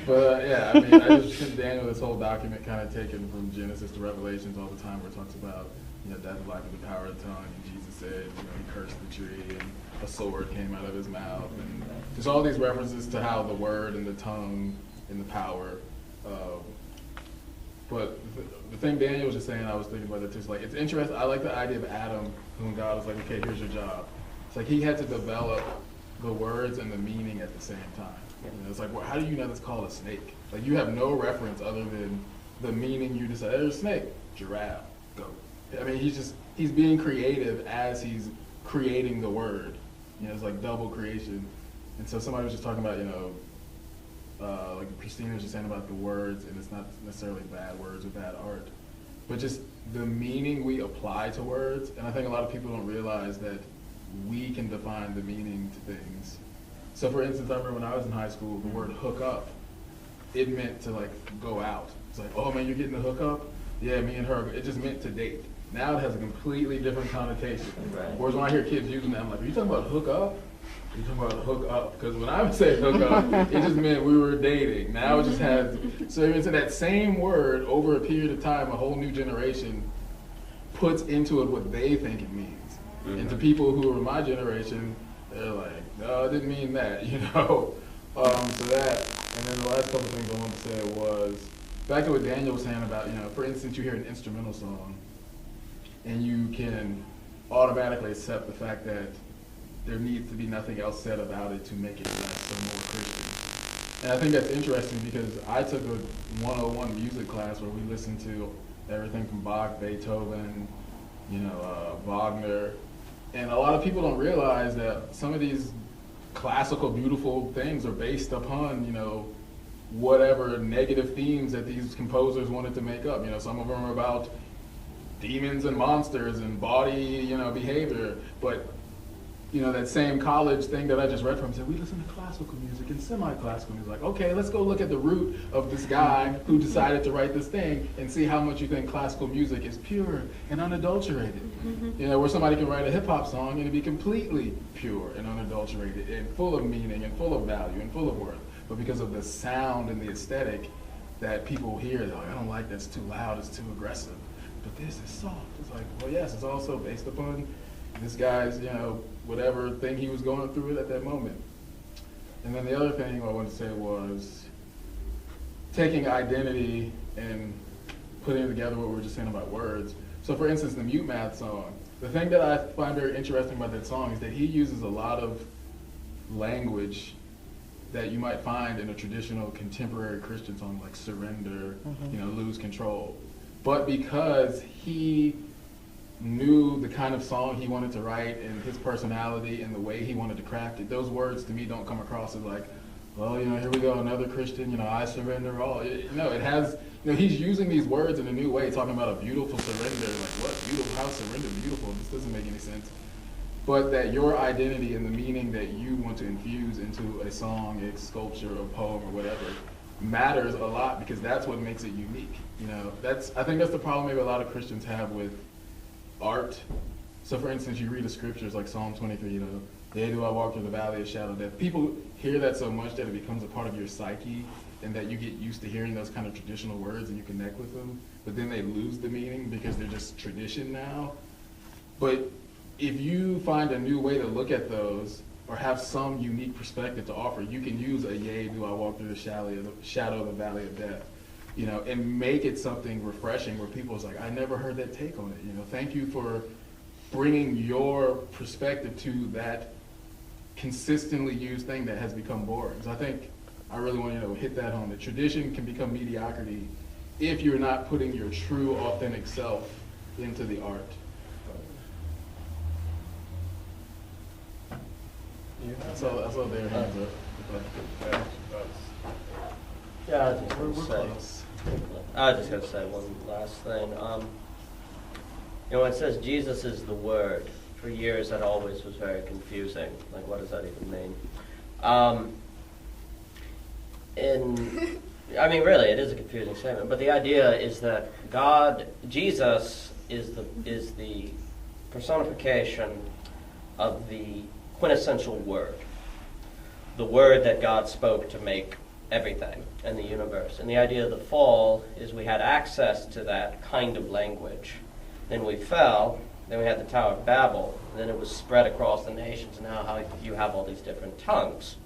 But yeah, I mean, I just think Daniel, this whole document kind of taken from Genesis to Revelations all the time, where it talks about, you know, death and life and the power of the tongue, and Jesus said, you know, he cursed the tree, and a sword came out of his mouth, and just all these references to how the word and the tongue and the power. But the thing Daniel was just saying, I was thinking about it too. It's like, it's interesting. I like the idea of Adam, when God was like, okay, here's your job. It's like he had to develop the words and the meaning at the same time. You know, it's like, well, how do you know that's called a snake? Like, you have no reference other than the meaning you just said. There's a snake, giraffe, goat. I mean, he's being creative as he's creating the word. You know, it's like double creation. And so somebody was just talking about, you know, like Christina was just saying about the words, and it's not necessarily bad words or bad art, but just the meaning we apply to words. And I think a lot of people don't realize that we can define the meaning to things. So for instance, I remember when I was in high school, the word hook up, it meant to like go out. It's like, oh man, you're getting the hook up? Yeah, me and her, it just meant to date. Now it has a completely different connotation. Right. Whereas when I hear kids using that, I'm like, are you talking about hook up? Are you talking about hook up? Because when I would say hook up, it just meant we were dating. Now it just has, so it's in that same word over a period of time, a whole new generation puts into it what they think it means. And to people who are my generation, they're like, no, it didn't mean that, you know. So that, and then the last couple things I wanted to say was, back to what Daniel was saying about, you know, for instance, you hear an instrumental song, and you can automatically accept the fact that there needs to be nothing else said about it to make it less or more Christian. And I think that's interesting because I took a 101 music class where we listened to everything from Bach, Beethoven, you know, Wagner. And a lot of people don't realize that some of these classical, beautiful things are based upon, you know, whatever negative themes that these composers wanted to make up. You know, some of them are about demons and monsters and body, you know, behavior. But, you know, that same college thing that I just read from said, we listen to classical music and semi-classical music. Like, okay, let's go look at the root of this guy who decided to write this thing and see how much you think classical music is pure and unadulterated. You know, where somebody can write a hip-hop song and it'd be completely pure and unadulterated and full of meaning and full of value and full of worth. But because of the sound and the aesthetic that people hear, they're like, I don't like that, it's too loud, it's too aggressive. But this is soft. It's like, well, yes, it's also based upon this guy's, you know, whatever thing he was going through at that moment. And then the other thing I wanted to say was taking identity and putting together what we were just saying about words. So for instance, the Mute Math song, the thing that I find very interesting about that song is that he uses a lot of language that you might find in a traditional contemporary Christian song like Surrender, you know, Lose Control. But because he knew the kind of song he wanted to write and his personality and the way he wanted to craft it, those words to me don't come across as like, well, here we go, another Christian, I surrender all. It has, he's using these words in a new way, talking about a beautiful surrender. Like, what? Beautiful? How is surrender beautiful? This doesn't make any sense. But that your identity and the meaning that you want to infuse into a song, a sculpture, a poem, or whatever, matters a lot, because that's what makes it unique. I think that's the problem maybe a lot of Christians have with art. So for instance, you read the scriptures like Psalm 23, yea, do I walk through the valley of shadow of death. People hear that so much that it becomes a part of your psyche, and that you get used to hearing those kind of traditional words and you connect with them, but then they lose the meaning because they're just tradition now. But if you find a new way to look at those, or have some unique perspective to offer, you can use a yea, do I walk through the shadow of the valley of death, and make it something refreshing where people's like, I never heard that take on it. Thank you for bringing your perspective to that consistently used thing that has become boring. So I think I really want to hit that home. That tradition can become mediocrity if you're not putting your true, authentic self into the art. That's all their hands up. Yeah, I just We're want to say. close. I just got to say one last thing. When it says Jesus is the Word, for years that always was very confusing. Like, what does that even mean? Really, it is a confusing statement. But the idea is that Jesus is the personification of the quintessential Word. The Word that God spoke to make everything in the universe. And the idea of the fall is we had access to that kind of language. Then we fell, then we had the Tower of Babel, and then it was spread across the nations, and now how you have all these different tongues.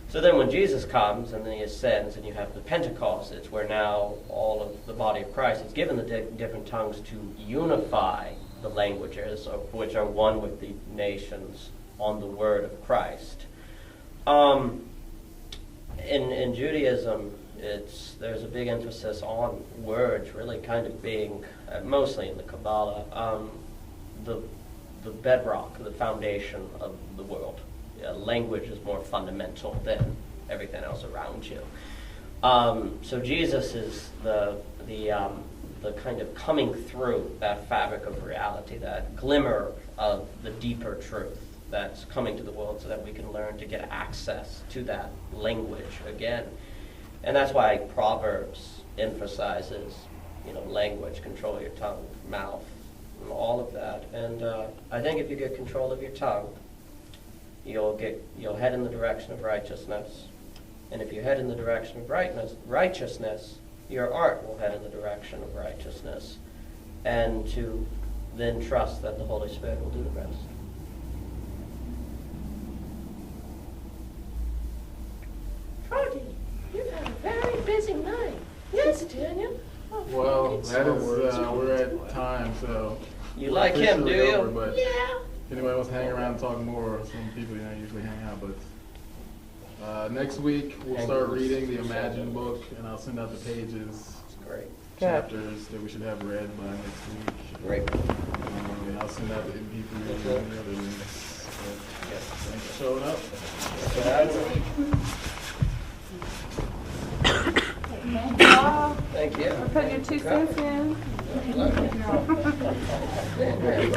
So then when Jesus comes, and then he ascends, and you have the Pentecost, it's where now all of the body of Christ is given the different tongues to unify the languages, of which are one with the nations on the word of Christ. In Judaism, there's a big emphasis on words really kind of being, mostly in the Kabbalah, the bedrock, the foundation of the world. Language is more fundamental than everything else around you. So Jesus is the kind of coming through that fabric of reality, that glimmer of the deeper truth that's coming to the world, so that we can learn to get access to that language again. And that's why Proverbs emphasizes, language, control your tongue, mouth, and all of that. And I think if you get control of your tongue, you'll head in the direction of righteousness. And if you head in the direction of righteousness, your art will head in the direction of righteousness. And to then trust that the Holy Spirit will do the rest. Froggy, you've had a very busy night. Yes, Daniel. Well, that is, we're at time, so. You like him, do officially you? over, but Yeah. if anybody wants to hang around and talk more, some people usually hang out, but next week we'll start reading the Imagine book, and I'll send out the pages, Great. chapters that we should have read by next week. Great. And I'll send out the MP3 and the other links. But, thanks for showing up. Thank you. We're putting your 2 cents in. Thank you.